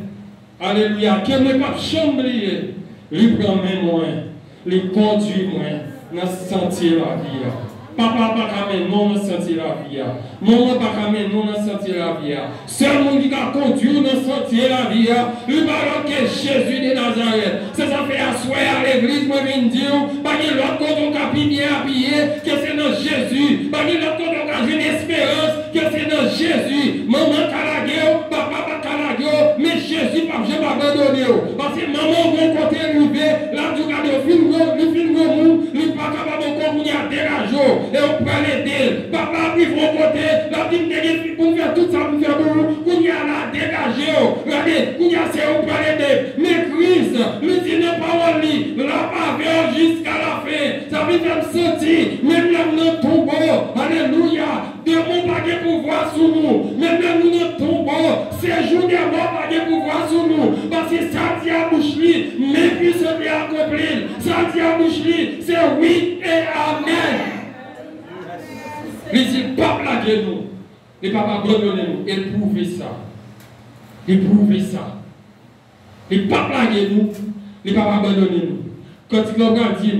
Alléluia. Que ne pas chambrer. Lui prend mes moyens. Lui conduit moi dans ce sentier la vie. Papa pas camé non dans sentier la vie. Maman pas camé non dans sentier la vie. Seul monde qui a conduit dans sentier la vie, lui parle que Jésus de Nazareth. C'est ça fait asseoir à l'église moi viens dire pas que l'autre côté on a bien habillé que c'est dans Jésus. Pas que l'autre côté on a une espérance que c'est dans Jésus. Maman calagé, papa pas calagé, mais Jésus pas jamais abandonné. Parce que maman bon côté arrivé, là tu regardes le film monde, lui pas capable encore venir dérager. Et on prend l'aider. Papa arrive au côté, la vie pour faire tout ça, pour faire pour qu'on y a la dégager. Regardez, qu'on y a c'est on prend l'aider. Mais Christ, lui dit ne pas lui, la faveur jusqu'à la fin. Ça veut faire me sentir, même là nous tombons. Alléluia. Démon pas de pouvoir sur nous. Même là nous tombons. Ces jours des morts pas de pouvoir sur nous. Parce que ça dit à bouche mais puis ça dit accompli. Ça dit à bouche c'est oui et amen. Il dit, pas blaguer nous. Il ne pas abandonner nous. Il prouve ça. Il prouve ça. Il ne pas blaguer nous. Il ne pas abandonner nous. Quand il regarde, dit,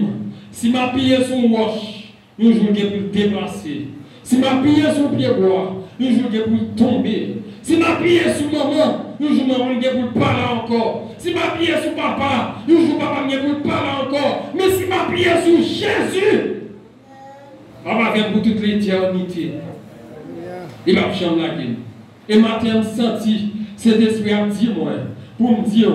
si ma pied son roche, nous jouons pour déplacer. Si ma pied son pied bois, nous jouons pour tomber. Si ma pied sur maman, nous jouons pour parler encore. Si ma pied sur papa, nous jouons pour parler encore. Mais si ma pied sur Jésus, on va faire pour toute l'éternité. Il va changer la gueule. Et maintenant, je senti cet esprit à dire moi, pour me dire,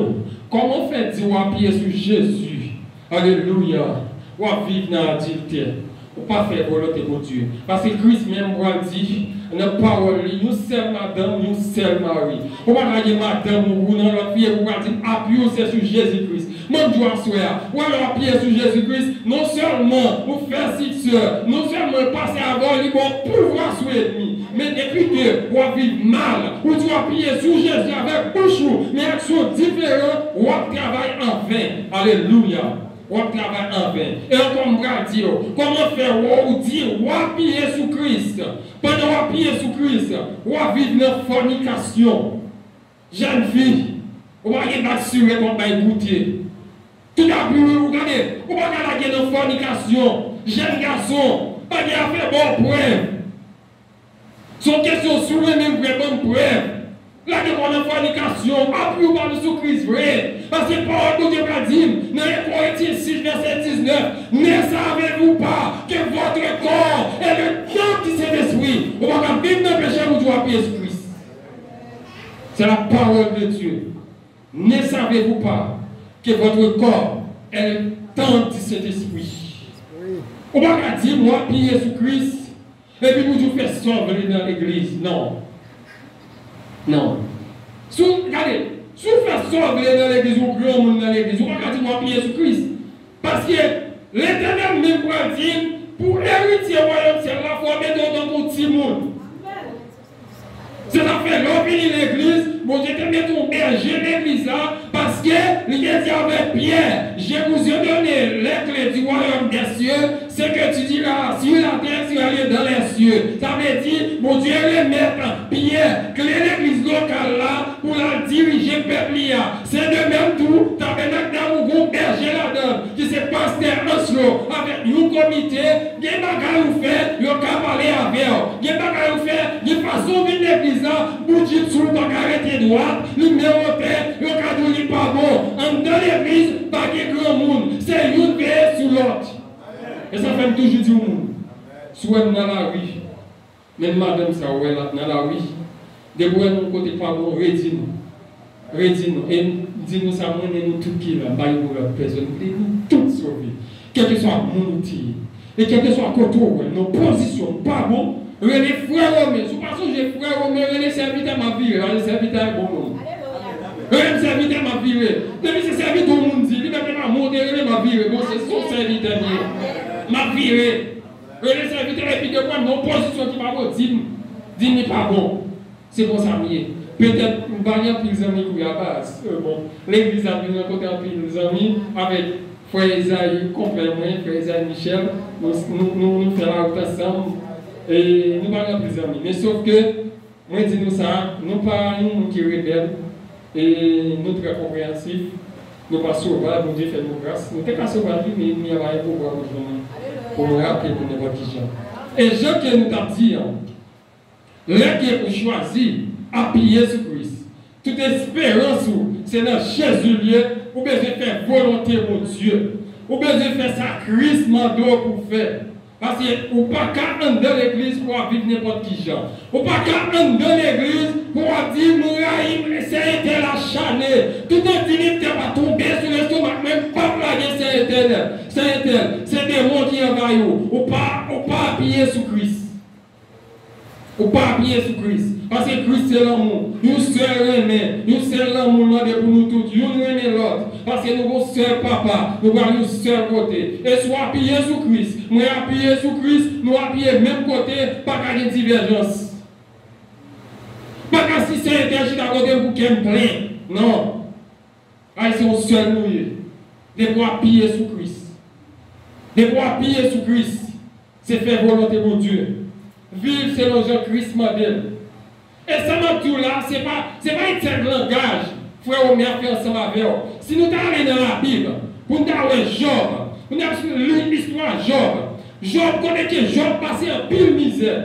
comment faire dire on appuyer sur Jésus. Alléluia. On va vivre dans l'adultère. On ne pas faire volonté pour Dieu. Parce que Christ même a dit, dans la parole, nous sommes madame, nous sommes mari. On va dire madame, ou dans notre fille, on va dire appuyer sur Jésus-Christ. Mon Dieu, on va appuyer sur Jésus-Christ. Non seulement vous faire succès, non seulement passer avant lui pour pouvoir sur l'ennemi, mais depuis que vous vivez mal, vous devez appuyer sur Jésus avec bouche, mais action différente, vous travaillez en vain. Alléluia. On travaille en vain. Et on va dire, comment faire ou dire, ou appuyer sur Christ. Pendant qu'on appuyer sur Christ, on vivre dans la fornication. Jeune fille, on va y assurer qu'on va goûter. Tout à coup, regardez, on va aller dans la fornication. Jeune garçon, pas y faire bon preuve. Son question sur lui-même, vraiment preuve. Là, on a fornication, appuyez par le sous Christ vrai. Parce que Paul nous dit, dans les Corinthiens 6, verset 19, ne savez-vous pas que votre corps est le temple du Saint-Esprit? On va vivre dans le péché, vous devez appuyer sur Christ. C'est la parole de Dieu. Ne savez-vous pas que votre corps est le temple du Saint-Esprit? On va dire, moi, appuyer sur Christ, et puis vous devez faire sauver dans l'église. Non. Non. Regardez, si vous faites sauver dans l'église ou grand monde dans l'église, vous ne pouvez pas appuyer sur Christ. Parce que l'Éternel même va dire, pour hériter le royaume, c'est la foi dans ton petit monde. C'est ça fait l'opinion de l'église, bon Dieu te met ton berger l'église là, parce que il dit avec Pierre, je vous ai donné les clés du royaume des cieux, ce que tu dis là, sur la terre, sur aller dans les cieux. Ça veut dire, mon Dieu remettre Pierre, clé l'église locale là, pour la diriger peuple là. C'est de même tout, tabernacle dans mon groupe berger là-dedans, qui c'est pasteur Oslo, avec nous comité, il y a des bagages à faire, il y a qu'à parler avec eux, il y a des bagages à faire, de façon de l'église. Boutique sur le bac arrêté droit, numéro tête, le cadeau n'est pas bon. En dans l'église, pas de grand monde. C'est une veille sur l'autre. Et ça fait toujours du monde. Soit dans la rue, même madame, ça ouais là dans la rue. De bois nous côté pas bon, redis-nous. Et dis-nous ça, nous tout qui là, bail pour la personne, nous tout sauver. Quel que soit mon outil, et quel que soit côté, nos positions pas bon. Les frères Romé, je pense que j'ai frère Romé, les serviteurs m'a viré, les serviteurs est bon nom. Les serviteurs m'a viré. Depuis que c'est serviteur au monde, il m'a monté, il m'a viré. Bon, c'est son serviteur m'a viré. Les serviteurs, et puis de quoi, mon position qui m'a dit n'est pas bon. C'est pour ça, peut-être nous parlons plus d'amis qui à base. Bon, l'église a pu rencontrer un peu des amis avec Frère Isaïe, complètement, Frère Isaïe Michel. Nous faisons la route ensemble et nous parlons plus d'amis. Mais sauf que, moi je dis nous ça, nous parlons qui rebelles et nous très compréhensifs. Nous pas sauvages, nous Dieu fait nos grâces. Nous ne sommes pas sauvages, mais il y a un pouvoir pour nous rappeler pour n'importe qui. Et je que nous t'ai dit, là qui est choisi, appuyer sur Christ. Toute espérance, c'est dans Jésus, ou bien je fais volonté mon Dieu. Ou bien je fais sacrifice pour faire. Parce que ou pas qu'à entrer dans l'église pour vivre n'importe qui genre. Ou pas qu'à entrer dans l'église pour dire Mouraïm, c'est éternel acharné. Tout un dignité va tomber sur l'estomac, même pas blaguer, c'est éternel. C'est éternel. C'est des mots qui envahissent. Ou pas appuyer sur Christ. Ou pas appuyer sur Christ. Parce que Christ c'est l'amour. Nous seul aimés. Nous seul l'amour pour nous tous. Nous aimons l'autre. Parce que nous avons seul papa. Nous avons seul côté. Et soit appuyer sur Christ. Nous appuyer sur Christ. Nous appuyer même côté. Pas qu'à une divergence. Pas qu'à si c'est énergie d'un côté pour qu'elle plein. Non. Ils sont seuls nous. De pouvoir appuyer sur Christ. De pouvoir appuyer sur Christ. C'est faire volonté pour Dieu. Vivre selon Jean-Christ modèle. Et ça m'a tout là, c'est pas un tel langage, frère, on a fait ensemble avec eux. Si nous allons dans la Bible, pour nous avoir Job, nous avons lu l'histoire de Job. Job connaît que Job passait en pile misère.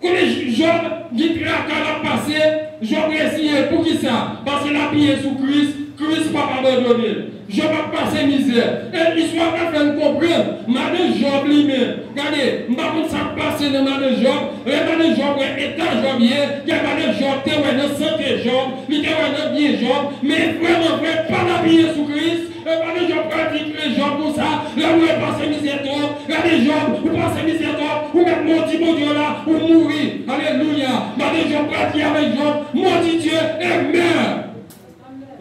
Connaît Job, qui a passé, Job réussit pour qui ça? Parce qu'il a pillé sous Christ, Christ n'a pas abandonné. Job a passé misère. Et l'histoire va faire nous comprendre. Madame Job lui-même. Regardez, je ne sais pas ce qui passe dans Madame Job. Madame Job est état Job hier. Il y a Madame Job, qui est dans santé Job. Il est dans bien Job. Mais vraiment, pas d'habiller sous Christ. Madame Job pratique les Job pour ça. Là où est passé misère, regardez Job, vous passez misère, vous mettez maudit mon Dieu là, vous mourir. Alléluia. Madame Job pratique avec Job. Maudit Dieu et meurt.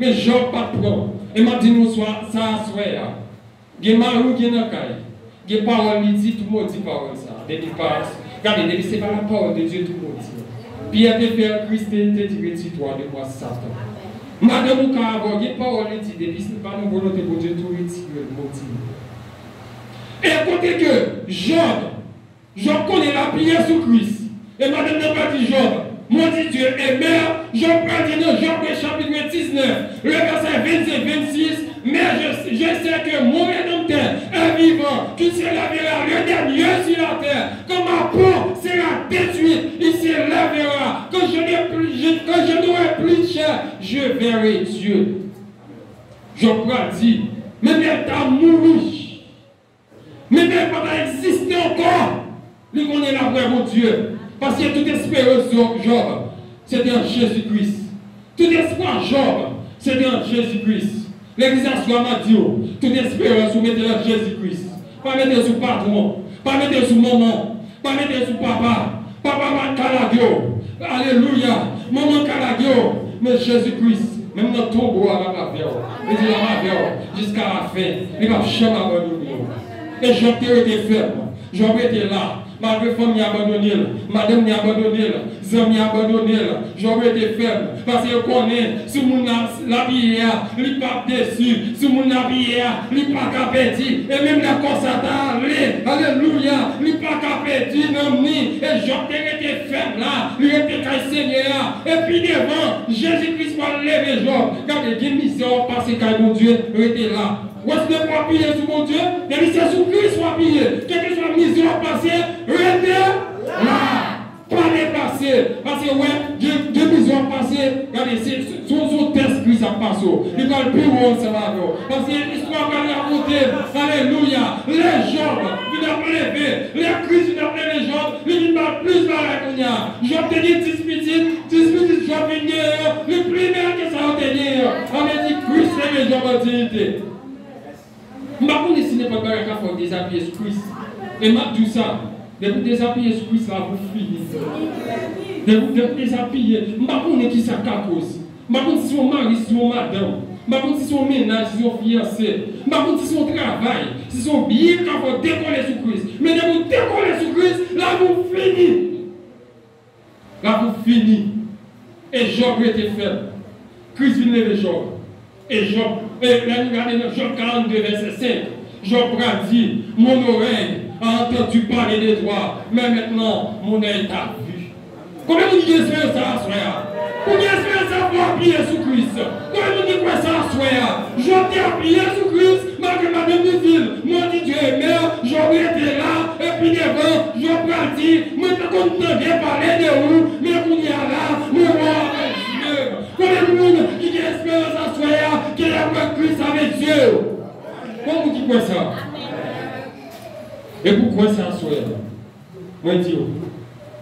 Mais Job pas de problème. Et m'a dit nous soit ça soit il marou qui dans caille il parole lui dit tout le monde dit parole ça depuis pas regardez depuis c'est pas la parole de Dieu tout le monde dit Pierre te fait Christ te dit retire-toi de moi Satan madame ou ka avoir il parole lui dit depuis c'est pas nous volonté pour Dieu tout retire le mot dit et côté que Job connaît la prière sur Christ et madame n'a pas dit Job maudit Dieu et mère, je prends dans Job chapitre 19, le verset 25-26, mais je sais que mon Rédempteur est vivant, qui s'élèvera le dernier sur la terre, quand ma peau sera détruite, il s'élèvera, quand je n'aurai plus cher, je verrai Dieu. Je prends dit, mais elle t'a mouru, mais elle pas existé encore, lui connaît la vraie mon Dieu. Parce que toute espérance sur Job, c'était en Jésus-Christ. Tout espoir Job, c'était en Jésus-Christ. L'église a soi m'a dit, toute espérance, vous mettez en Jésus-Christ. Pas mettre sur patron, pas mettre sur maman, pas mettre sur papa, papa Calagio. Alléluia, maman Calagio, mais Jésus-Christ, même dans ton bois, la mavère, il dit la mavère, jusqu'à la fin, il va jamais abandonner. Et Job était ferme, Job était là. Ma femme m'a abandonné, madame m'a abandonné, zami m'a abandonné, j'aurais été ferme. Parce que connaît, si mon habillé, il pas déçu, si mon habillé, il pas capéti, et même la constatant, alléluia, il pas capéti, non ni, et j'aurais été ferme là, il était qu'à Seigneur, et puis devant, Jésus-Christ va lever Job, car les missions passées qu'à mon Dieu, il était là. Où est-ce que vous appuyer sur mon Dieu? Les missions sur Christ sont appuyées. Quelle que soit la mission passée, restez là. Pas déplacer. Parce que, ouais, deux missions passées, regardez, c'est son test Christ a passé. Il va le plus haut, ça va. Parce que l'histoire va la raconter. Alléluia. Les gens, il a levé. Les Christ, il a levé les gens. Il va plus par la cognard. Job te dit 10 petites, Job venir. Le plus bien que ça va tenir. On a dit Christ, c'est les gens en dignité. Je ne sais pas si pas de faut désappuyer sur Christ. Et je dis ça. De vous désappuyer sur Christ, là, vous finissez. De vous désappuyer. Je ne sais pas qui ça cause. Je ne sais pas si c'est son mari, si c'est son madame. Je ne sais pas si c'est son ménage, si c'est son fiancé. Je ne sais pas si c'est son travail, si c'est son billet qu'il faut décoller sur Christ. Mais de vous décoller sur Christ, là, vous finissez. Là, vous finissez. Et Job était faible. Christ vient lever Job. Et Job, et là nous regardons dans Job 42, verset 5. Job a dit, mon oreille a entendu parler de toi, mais maintenant mon œil t'a vu. Combien vous dites ça, frère? Combien espérez-vous pour appuyer sur Christ? Combien vous dites quoi ça, frère? Job t'ai appuyé sur Christ, malgré ma demi-ville. Moi, dit Dieu est mère, Job était là, et puis devant, Job a dit, moi, je suis content de parler de vous, mais vous y a là, moi, Dieu. Combien de monde qui espère ça, frère, qu'il y a un Christ avec Dieu? Comment vous dites quoi ça? Et pourquoi ça, frère? Moi, je dis,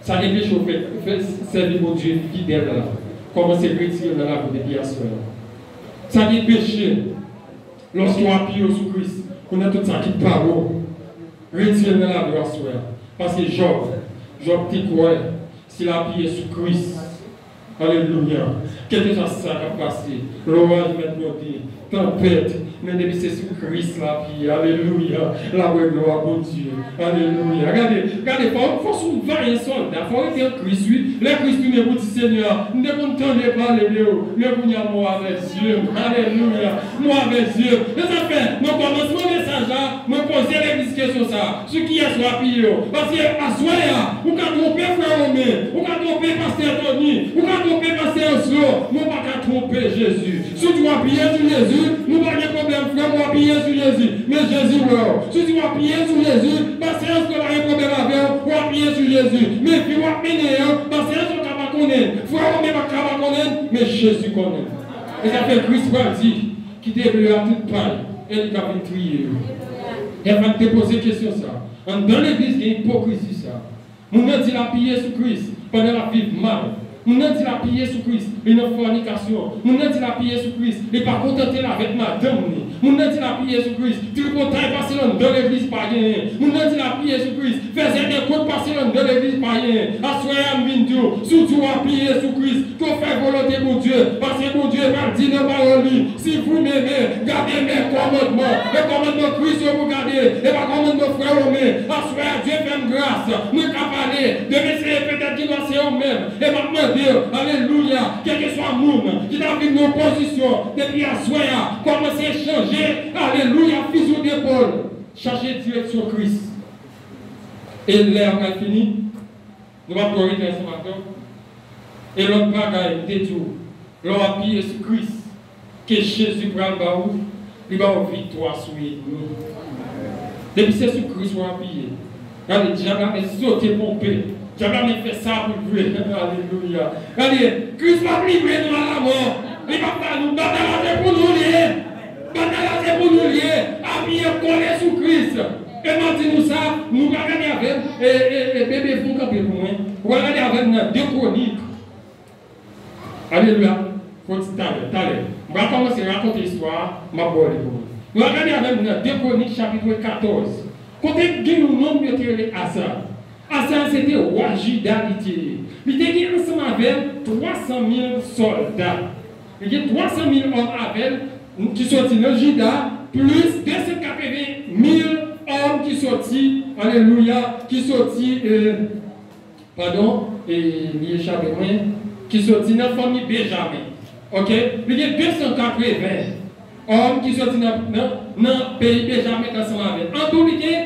ça n'est chauffé, servir mon Dieu fidèle là. Comment c'est retirer dans la vie de Dieu, frère? Ça n'est péché. Lorsqu'on appuie sur Christ, on a tout ça qui parle. Retirer dans la vie, frère. Parce que Job dit quoi? S'il a appuyé sur Christ, alléluia. Quel que soit ça qui a passé, l'orage maintenant dit, tempête, mais depuis c'est sur Christ la vie, alléluia. La gloire pour Dieu, alléluia. Regardez, il faut se voir un soldat, il faut être en Christ, oui. Le Christ nous est pour Seigneur, nous ne pouvons pas parler de vous, mais vous n'y a moi avec Dieu, alléluia. Moi avec Dieu. Et ça fait, mon commencement message là, me poser l'église question ça, ce qui est soit pire, parce que à soi, ou quand on peut frère Romain, ou quand on peut passer Tony, ou quand on peut passer Oslo, nous ne pouvons pas tromper Jésus. Si tu vas appuyer sur Jésus, nous ne pouvons pas de problème, frère, nous appuyer sur Jésus. Mais Jésus, si tu vas appuyer sur Jésus, parce que nous avons un problème avec vous, ou appuyer sur Jésus. Mais puis vous appuyez, parce que nous ne pas connaître. Frère, on ne va pas connaître, mais Jésus connaît. Et ça fait Christ dit, qui développe à toute paille, et il va venir trier. Et va te poser question ça. Dans l'église, il y a une hypocrisie ça. Nous avons dit appuyer sur Christ pendant la vie mal. Nous avons dit appuyer sur Christ, il y a une fornication. Nous avons dit appuyer sur Christ, il n'est pas contenté avec madame. Nous avons dit appuyer sur Christ, tu ne peux pas passer dans l'église par rien. Nous avons dit appuyer sur Christ, faisait des comptes passer dans l'église par rien. Assoyez Mindio, surtout appuyer sur Christ, qu'on fait volonté pour Dieu. Parce que mon Dieu va dire dans la parole, si vous m'aimez, gardez mes commandements. Les commandements Christ, vous gardez, et pas commandements frère Romain. Assoyez Dieu fait grâce. Nous avons parlé de essayer peut-être qu'il va se même. Et maintenant, alléluia, quel que soit le monde qui a vu nos positions, depuis à soya, commencez à changer, alléluia, fuseau d'épaule, changer direction Christ. Et l'air a fini, nous allons pleurer dans ce matin. Et l'autre bagaille, détour, l'on appuie sur Christ, que Jésus prend le baou, il va avoir victoire sur nous. Depuis c'est sur Christ qu'on appuie. Regardez, diable a sauté pompé. Diable a fait ça pour lui. Alléluia. Regardez, Christ va livrer nous à la mort. Il va pas nous batailler pour nous lier. Batailler pour nous lier. Appuyer, coller sur Christ. Et maintenant, nous ça, nous regardons avec, et bébé, vous campez pour moi. Vous regardez avec nous, 2 Chroniques. Alléluia. Faut que tu t'allais. On va commencer à raconter l'histoire, ma bonne pour vous. Nous regardons avec nous, 2 Chroniques, chapitre 14. Quand il nous nomme de Asa. Asa, c'était roi Juda. Il était ensemble avec 300 000 soldats. Il y a 300 000 hommes avec qui sont dans Juda, plus 280 000 hommes qui sont, alléluia, qui sont, pardon, qui sont dans la famille Benjamin. Ok? Il y a 280 hommes qui sont dans le pays Benjamin ensemble avec. En tout, il y a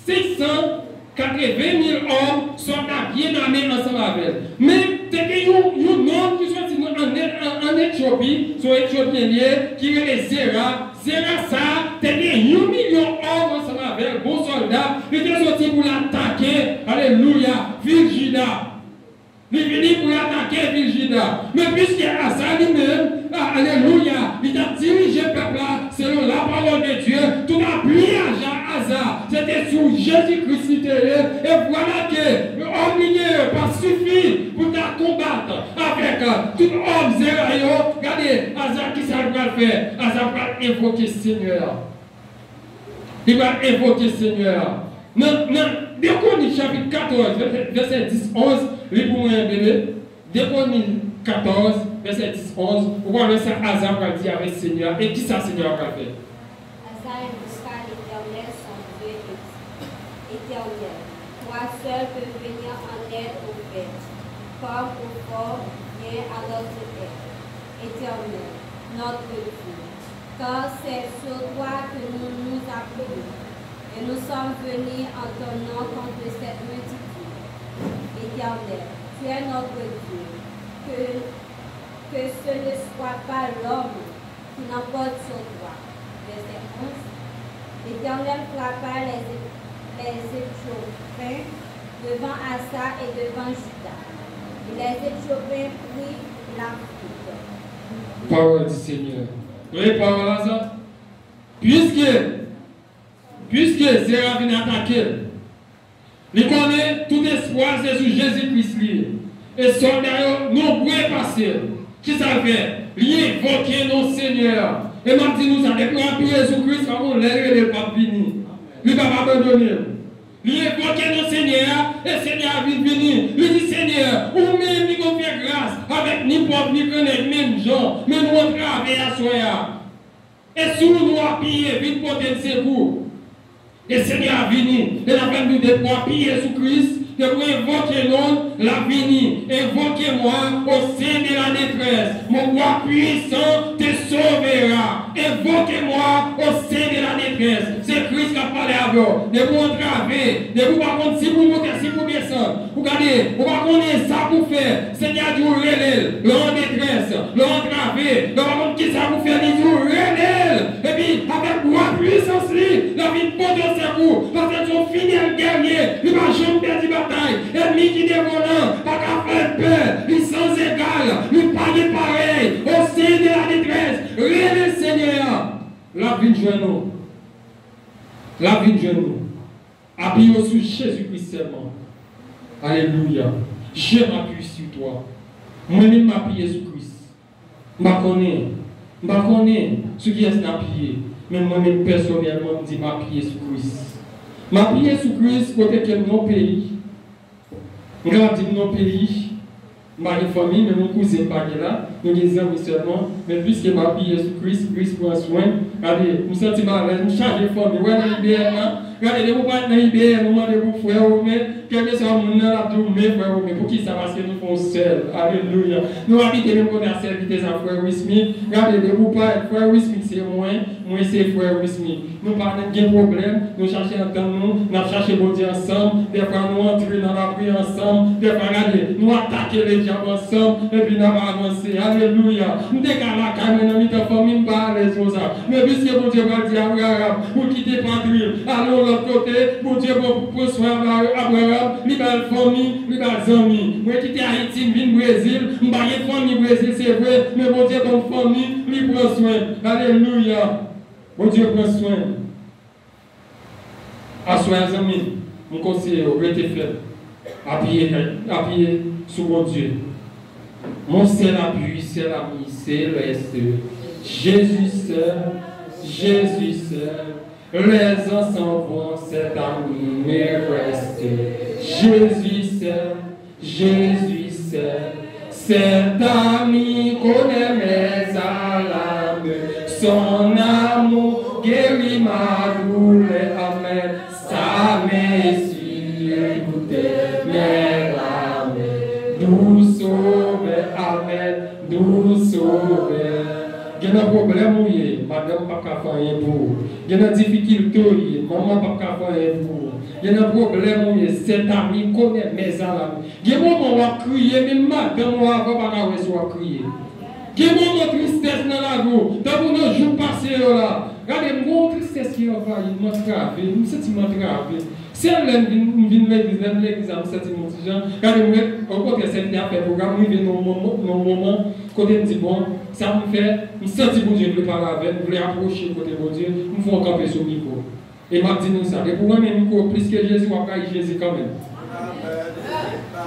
680 000 hommes sont bien armés ensemble avec. Mais il y a un homme qui sont en Éthiopie, sont Éthiopiens qui est les Zera. Zera, ça, il y a 1 million d'hommes ensemble avec, bons soldats, ils sont sortis pour l'attaquer, alléluia, ville Juda. Il est venu pour attaquer Virginia. Mais puisque Asa lui-même, alléluia, il a dirigé le peuple là, selon la parole de Dieu, tout a plié à Asa. C'était sur Jésus-Christ. Et voilà que l'homme pas suffi pour te combattre avec tout homme zéro. Regardez, Asa qui ça va faire? Asa va invoquer le Seigneur. Il va invoquer le Seigneur. Non, Déconis chapitre 14, verset 10-11, les pour un bébé. Déconis 14, verset 10-11, vous voyez ça, Asa va dire avec le Seigneur. Et qui ça, Seigneur va faire? Asa invoqua l'Éternel, son Dieu éternel. Toi seul peux venir en aide aux bêtes, comme au fort vient à notre aide. Éternel, notre Dieu, car c'est sur toi que nous nous appuyons, et nous sommes venus en ton nom contre cette multitude. Éternel, tu es notre Dieu, que ce ne soit pas l'homme qui l'emporte sur toi. Verset 11. L'Éternel frappa les Éthiopiens devant Asa et devant Juda. Et les Éthiopiens prirent la fuite. Parole du Seigneur. Vous voyez parole à ça? Puisque Zéra vient attaquer, il connaît tout espoir, c'est sur Jésus-Christ. Et soldats, nombreux passés. Qui ça fait? Il invoque nos Seigneur. Et m'a dit nous ça, depuis qu'on Jésus-Christ, on l'air le pape vini. Il ne va pas abandonner. Il invoque nos Seigneur, et Seigneur vient venir. Il dit Seigneur, ou même il nous fait grâce, avec ni pauvre, ni connaître, même gens, mais nous on travaille à soi. Et si nous appuyons, vite porter le secours. Et Seigneur vini, et la peine nous de appuyer sur Christ, que vous invoquez nous, la vini, invoquez-moi au sein de la détresse. Mon roi puissant te sauvera. Invoquez-moi au sein de la détresse. C'est Christ qui a parlé à vous. De vous entraver, de vous par contre, si vous montez, si vous descendez, vous regardez, vous par contre, ça pour faire. Seigneur dit, vous relève, l'en détresse, l'en entravé, l'en par contre, qui ça vous fait, dit, vous relève. Et puis, avec roi puissance, la vie de porter secours, parce que son fidèle guerrier, il va jamais perdre bataille. Ennemi qui dévolant, pas qu'à faire peur, il sans égal, il pas de pareil, au sein de la détresse. Relève Seigneur, la vie de genou, la vie de genou, appuyez sur Jésus-Christ seulement. Alléluia. Je m'appuie sur toi. Moi-même m'appuie sur Christ. Je connais ce qui est appuyé. Mais moi-même personnellement, je dis m'appuyer sur Christ. M'appuyer sur Christ côté quel mon pays. Je dis mon pays. Ma famille, mais mon cousin pas là. Nous avons des amis seulement. Mais puisque m'appuyer sur Christ, Christ prend soin. Regardez, je me sens mal à l'aise. Je charge de famille. Regardez, vous pas dans l'IBM, vous demandez pour frère ou mais quelque chose mon nom a tout mais frère ou mais pour qui ça parce que nous faisons seul. Alléluia. Nous habitons même qu'on a servi des frères Wismith. Regardez, vous pas frère Wismith c'est moi c'est frère Wismith. Nous parlons de problème, nous cherchons entendre nous cherchons bon Dieu ensemble, des fois nous entrons dans la prière ensemble, des fois regardez, nous attaquons les diables ensemble et puis nous allons avancer. Alléluia. Nous décalons la caméra, nous avons famille pas les choses. Mais puisque bon Dieu va dire Abraham, pour quitter patrie, allons l'autre côté, bon Dieu pour soigner Abraham, il va la famille, il va les amis. Moi qui quitte Haïti, je viens au Brésil, je ne vais pas famille Brésil, c'est vrai, mais bon Dieu comme famille, il prend soin. Alléluia. Bon Dieu prend soin. À soins amis, mon conseiller, restez fait. Appuyez sur mon Dieu. Mon seul appui, c'est l'ami, c'est le Jésus seul, Jésus seul. Les ans s'en vont, cet ami mais reste. Jésus seul, Jésus seul. Cet ami connaît mes alarmes. Son amour guérit ma douleur. Amen. Sa messie écoutez mes larmes. Nous sauver, amen. Nous sauver. Il y a un problème, madame pas qu'à faire rien pour. Il y a une difficulté, maman pas qu'à faire rien pour. Il y a un problème, cet ami connaît mes alarmes. Il y a un moment où on va crier, mais madame, on va pas crier. Il y a un moment de tristesse dans la vie. Dans nos jours passés là, regardez, mon tristesse qui envahit, mon travé, mon sentiment travé. Si elle vient l'église, je me sens mon petit Jean. Regardez, au contraire, c'est un fait programme, je viens dans mon moment, côté me dit bon, ça me fait, je me sens bon Dieu, je veux parler avec, je veux approcher côté bon Dieu, je me fais camper sur le micro. Et m'a dit nous ça. Et pour moi, même micro, plus que Jésus, on va Jésus quand même.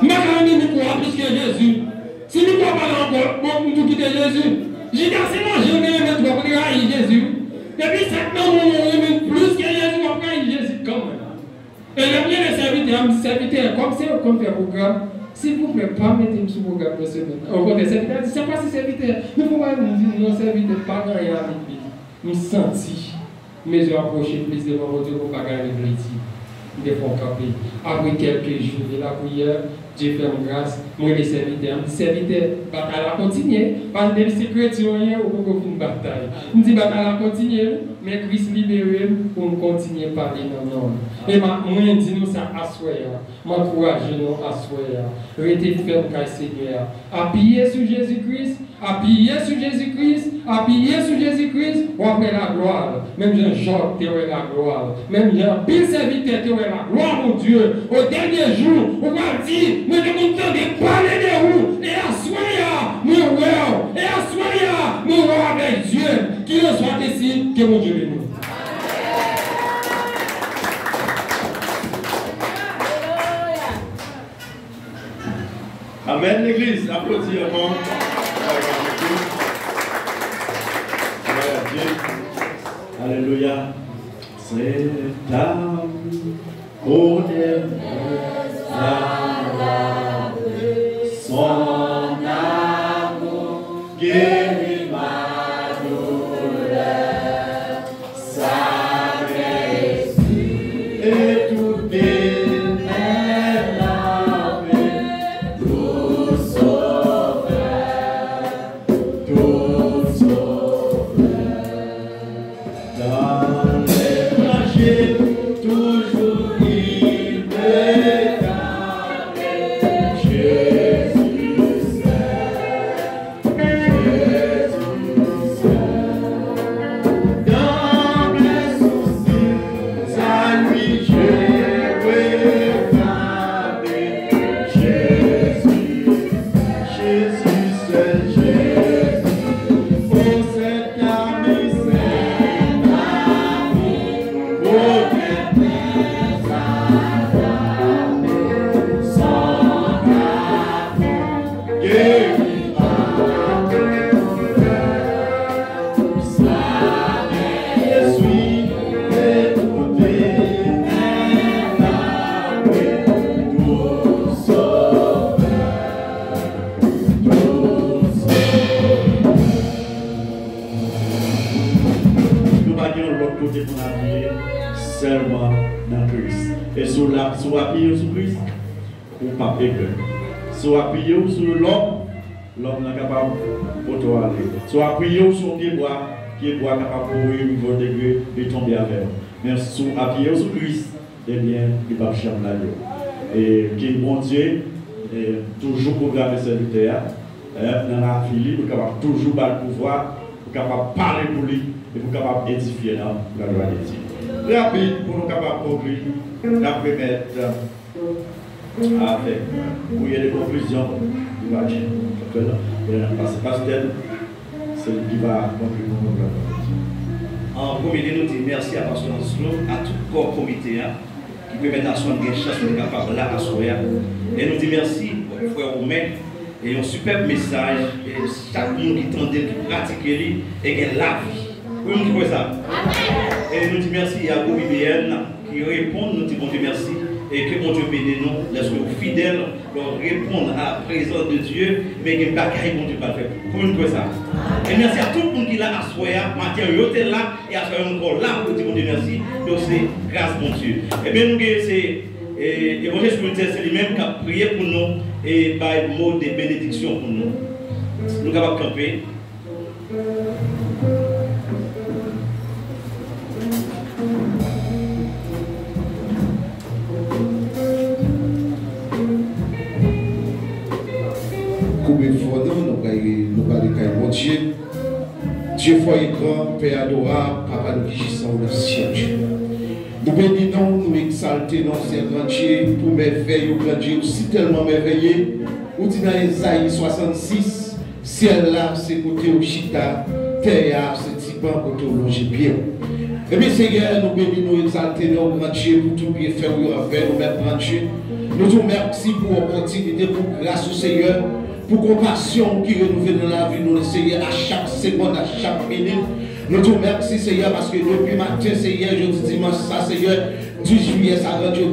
Je vais micro plus que Jésus. Si nous ne pouvons pas encore, nous quitter Jésus. J'ai dit, c'est moi, je vais mettre pour haïr Jésus. Et puis, maintenant, on plus que Jésus, on va haïr Jésus quand même. Et le bien des serviteurs, comme c'est qu'on fait programme, s'il vous plaît, pas mettre sur le programme de semaine. Au côté serviteur, c'est pas si serviteur. Nous ne pouvons pas nous dire, nos serviteurs, pas gagner avec lui. Nous sentis, mais je approche plus devant votre Dieu pour pas gagner avec lui. nous devons camper. Après quelques jours de la prière, Dieu fait une grâce, moi les serviteurs, la bataille a continué, parce que c'est chrétien, on peut faire une bataille. On dit bataille a continué, mais Christ libéré pour nous continuer à parler dans le nom. Et moi, je dis nous ça à soi, m'encourage nous à soi, restez ferme car Seigneur, appuyez sur Jésus-Christ, appuyez sur Jésus-Christ, appuyez sur Jésus-Christ, on après la gloire. Même Jean-Jacques, tu aurais la gloire. Même Jean-Pierre serviteur, tu aurais la gloire, mon Dieu. Au dernier jour, on va dire, nous devons parler de vous. Et à soya, nous well. Et à soya, nous avec Dieu. Qui le soit ici, que mon Dieu bénisse. Amen, l'église. Applaudissements. Alléluia. C'est ta honneur, son amour guérit ma douleur, sa blessure et tout est lavé, tout sauveur, tout sauveur. Dans les planchers, toujours il me garde. Jésus c'est, dans mes soucis, à lui je regarde. Jésus c'est Jésus, oh c'est ami, seulement dans Christ. Et sur appuyer sur Christ, ou pas peur. Sur appuyer sur l'homme, l'homme n'est capable de toi aller. Sur appuyer sur pied bois capable de courir au niveau degré de tomber avec. Mais sur appuyer sur Christ, eh bien, il va chercher la vie. Et qui bon Dieu, toujours programmer serviteur, dans la fili, pour capable toujours avoir le pouvoir, pour capable parler pour lui, et pour capable édifier dans la loi de Dieu. Rapide pour nous capables de conclure, la première avec où il y a des conclusions du match. C'est lui qui va conclure nous. En premier lieu, nous disons merci à Pasteur Anslo, à tout le corps comité qui permet d'assurer une chance de capable là à soir. Et nous disons merci aux frères Romain et un superbe message et chaque monde qui tente qui pratique et qui a la vie. Oui, nous disons ça. Et nous disons merci à Goubi BN qui répond, nous disons Dieu merci et que mon Dieu bénisse nous, laisse nous fidèles pour répondre à la présence de Dieu, mais que bagaille mon Dieu pas faire. Comment nous disons ça? Et merci à tout le monde qui l'a assoyé, matin, il est là et assoyé encore là pour dire mon Dieu merci. Donc c'est grâce mon Dieu. Et bien nous c'est l'évangile spirituel, c'est lui-même qui a prié pour nous et par le mot de bénédiction pour nous. Nous sommes capables de camper. Dieu foi grand, Père adorable, Papa nous qui gisons dans le ciel. Nous bénissons, nous exaltons, Seigneur grand Dieu, pour merveille, au grand Dieu, aussi tellement merveilleux. Nous disons dans Isaïe 66, ciel là, c'est côté au chita, terre, c'est typan côté au loger bien. Et bien, Seigneur, nous bénissons, nous exaltons, au grand Dieu, pour tout bien faire, nous faire, nous mettre grand Dieu. Nous te remercions pour l'opportunité, pour grâce au Seigneur. Pour compassion qui renouvelle dans la vie, nous, Seigneur, à chaque seconde, à chaque minute. Nous te remercions, Seigneur, parce que depuis matin, Seigneur, jeudi, dimanche, ça, Seigneur, 10 juillet, ça rend Dieu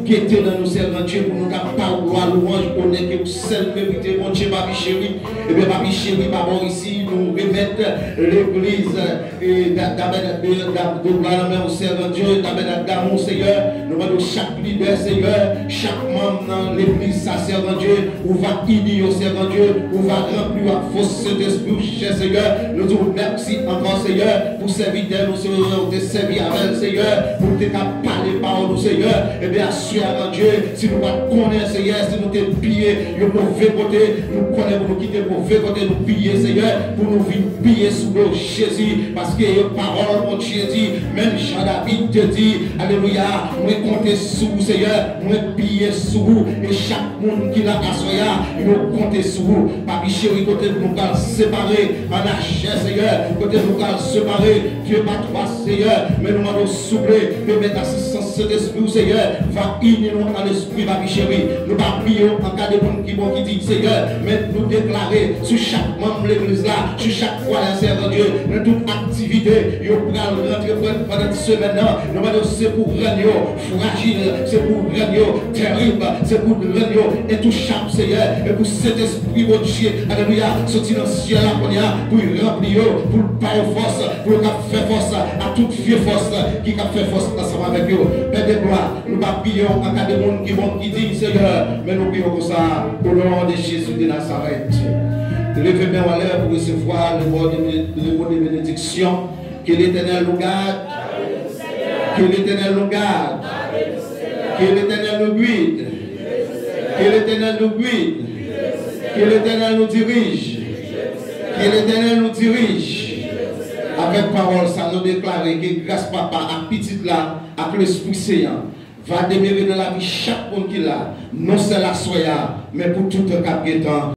guetter dans nos servants Dieu, pour nous capables gloire, louange, honneur, que vous seul méritez, mon Dieu, papi chéri. Et bien, papi chéri, maman, ici, nous remettre l'église de gloire au servant Dieu, dans mon Seigneur. Nous demandons chaque leader, Seigneur, chaque membre dans l'église, ça, servant Dieu, où va unir au servant Dieu, où va remplir la force de l'esprit, cher Seigneur. Nous disons merci encore, Seigneur, pour servir nous, Seigneur, de servir avec Seigneur, pour te parler par nous, Seigneur. Et bien, assurément, Dieu, si nous ne connaissons, Seigneur, si nous te piller, le mauvais côté, nous connaissons pour nous quitter le mauvais côté, nous piller, Seigneur, pour nous venir piller sous le Jésus, parce que les paroles, mon Jésus, même Jean-David te dit, alléluia, nous comptons sous vous, Seigneur, nous piller sous vous, et chaque monde qui l'a assoyé, nous comptons sous vous. Papi chéri, côté nous allons séparer en chair, Seigneur, côté nous allons séparer, Dieu pas toi, Seigneur, mais nous allons soupler, mais mettre assistance de l'esprit, Seigneur, va unir nous dans l'esprit, papi chéri, nous pas prier en cas de monde qui dit, Seigneur, mais nous déclarer sur chaque membre de l'église là, sur chaque fois la servant Dieu, dans toute activité, nous allons rentrer pendant cette semaine là, nous allons c'est pour rendre fragile, c'est pour rendre terrible, c'est pour rendre intouchable, Seigneur, et pour cet esprit, mon Dieu, alléluia, sortir dans le ciel là, pour remplir, pour pas force, pour faire force à toute vieille force qui a fait force ensemble avec eux. Père de gloire, nous ne prions en cas de monde qui dit, Seigneur, mais nous prions comme ça, au nom de Jésus de Nazareth. Levez-moi en l'air pour recevoir le mot de bénédiction. Que l'Éternel nous garde. Que l'Éternel nous garde. Que l'Éternel nous guide. Que l'Éternel nous guide. Que l'Éternel nous dirige. Que l'Éternel nous dirige. Avec parole, ça nous déclare que grâce papa à petit là, avec l'Esprit Saint, va demeurer dans la vie chaque monde qui l'a, non c'est la soya, mais pour tout un cap temps.